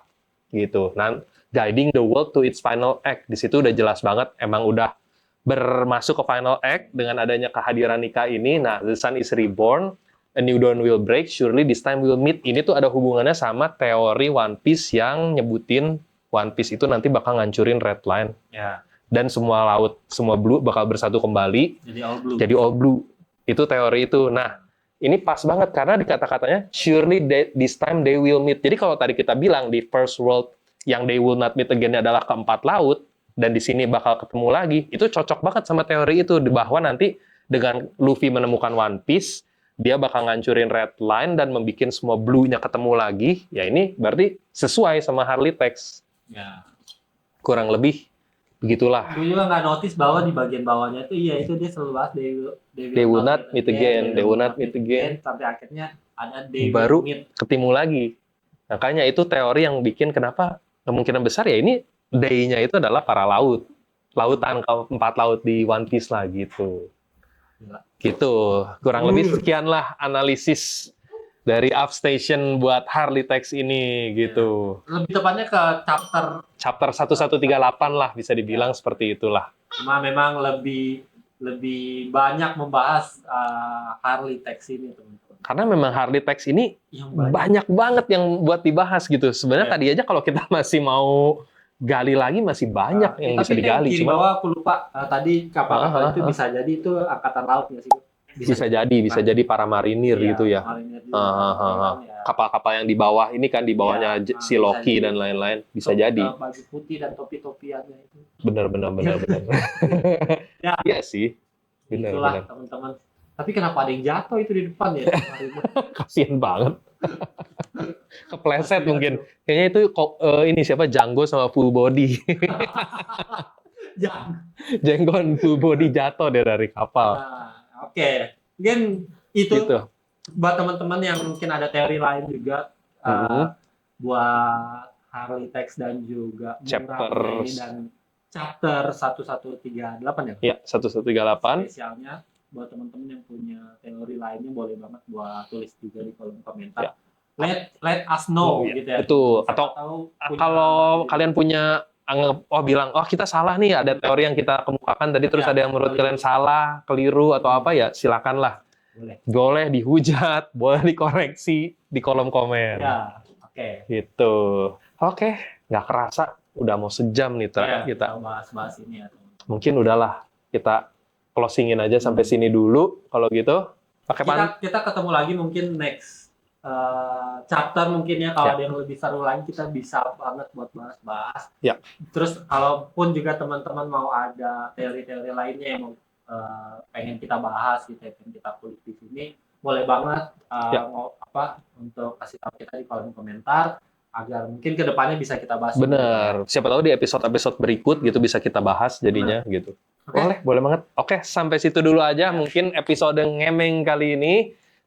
gitu. Nah, guiding the world to its final act. Di situ udah jelas banget emang udah bermasuk ke final act dengan adanya kehadiran Nika ini. Nah, the sun is reborn. A new dawn will break, surely this time we'll meet. Ini tuh ada hubungannya sama teori One Piece yang nyebutin One Piece itu nanti bakal ngancurin Red Line. Ya. Dan semua laut, semua blue bakal bersatu kembali. Jadi all blue. Itu teori itu. Nah, ini pas banget karena di kata-katanya, surely this time they will meet. Jadi kalau tadi kita bilang di First World yang they will not meet again adalah keempat laut, dan di sini bakal ketemu lagi, itu cocok banget sama teori itu. Bahwa nanti dengan Luffy menemukan One Piece, dia bakal ngancurin Red Line dan membuat semua blue-nya ketemu lagi, ya ini berarti sesuai sama Harley Text. Ya. Kurang lebih begitulah. Gue juga nggak notice bahwa di bagian bawahnya itu itu dia selalu bahas They will not meet again, they will not meet again. Sampai akhirnya ada they baru will meet. ketemu lagi. Makanya itu teori yang bikin kenapa kemungkinan besar ya ini day-nya itu adalah para lautan keempat laut di One Piece lah gitu. Gitu, kurang lebih sekian lah analisis dari Upstation buat Harley Text ini gitu. Lebih tepatnya ke Chapter 1138 lah bisa dibilang seperti itulah. Cuma memang lebih banyak membahas Harley Text ini teman-teman. Karena memang Harley Text ini Yang banyak banget yang buat dibahas gitu. Sebenarnya tadi aja kalau kita masih mau gali lagi masih banyak yang bisa digali. Tapi Cuma bahwa aku lupa tadi kapal itu bisa jadi itu angkatan laut nggak sih? Bisa jadi para marinir Iya, gitu ya. marinir juga. Ya. Kapal-kapal yang di bawah ini kan di bawahnya Iya, si bisa Loki jadi. dan lain-lain bisa jadi. Baju putih dan topi-topiannya itu. Bener. Ya, Iya sih. itulah Bener. teman-teman. Tapi kenapa ada yang jatuh itu di depan ya? Kasian banget. Kepleset mungkin. Kayaknya itu ini siapa Django sama full body. Jangan. Jenggon full body jatuh deh dari kapal. Nah, oke. Mungkin itu Gitu. buat teman-teman yang mungkin ada teori lain juga buat Harley Text dan juga Chapter Murray dan chapter 1138 ya. Ya, 1138. Spesialnya buat teman-teman yang punya teori lainnya boleh banget buat tulis juga di kolom komentar. Ya. Let us know gitu ya. Betul. Siapa Atau tahu kalau kalian punya bilang kita salah nih, ada teori yang kita kemukakan tadi terus Ya, ada yang menurut kalian salah, keliru atau apa ya, silakanlah. Boleh dihujat, boleh dikoreksi di kolom komen. Ya, oke. Gitu. Oke, nggak kerasa udah mau sejam nih Ya, kita. bahas ini ya, teman-teman. Mungkin udahlah kita closingin aja sampai sini dulu kalau gitu. Pakai Kita ketemu lagi mungkin next chapter mungkin ya, kalau ada yang lebih seru lagi kita bisa banget buat bahas-bahas. Ya. Terus kalaupun juga teman-teman mau ada teori-teori lainnya yang mau pengen kita bahas gitu, pengen kita kulik di sini, boleh banget mau untuk kasih tahu kita di kolom komentar agar mungkin kedepannya bisa kita bahas. Bener. Siapa tahu di episode-episode berikut gitu bisa kita bahas jadinya gitu. Boleh banget. Oke, sampai situ dulu aja mungkin episode ngemeng kali ini.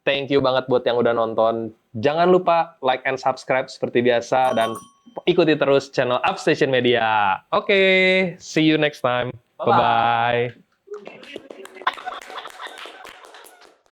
Thank you banget buat yang udah nonton. Jangan lupa like and subscribe seperti biasa dan ikuti terus channel Upstation Media. Oke, see you next time. Bye-bye.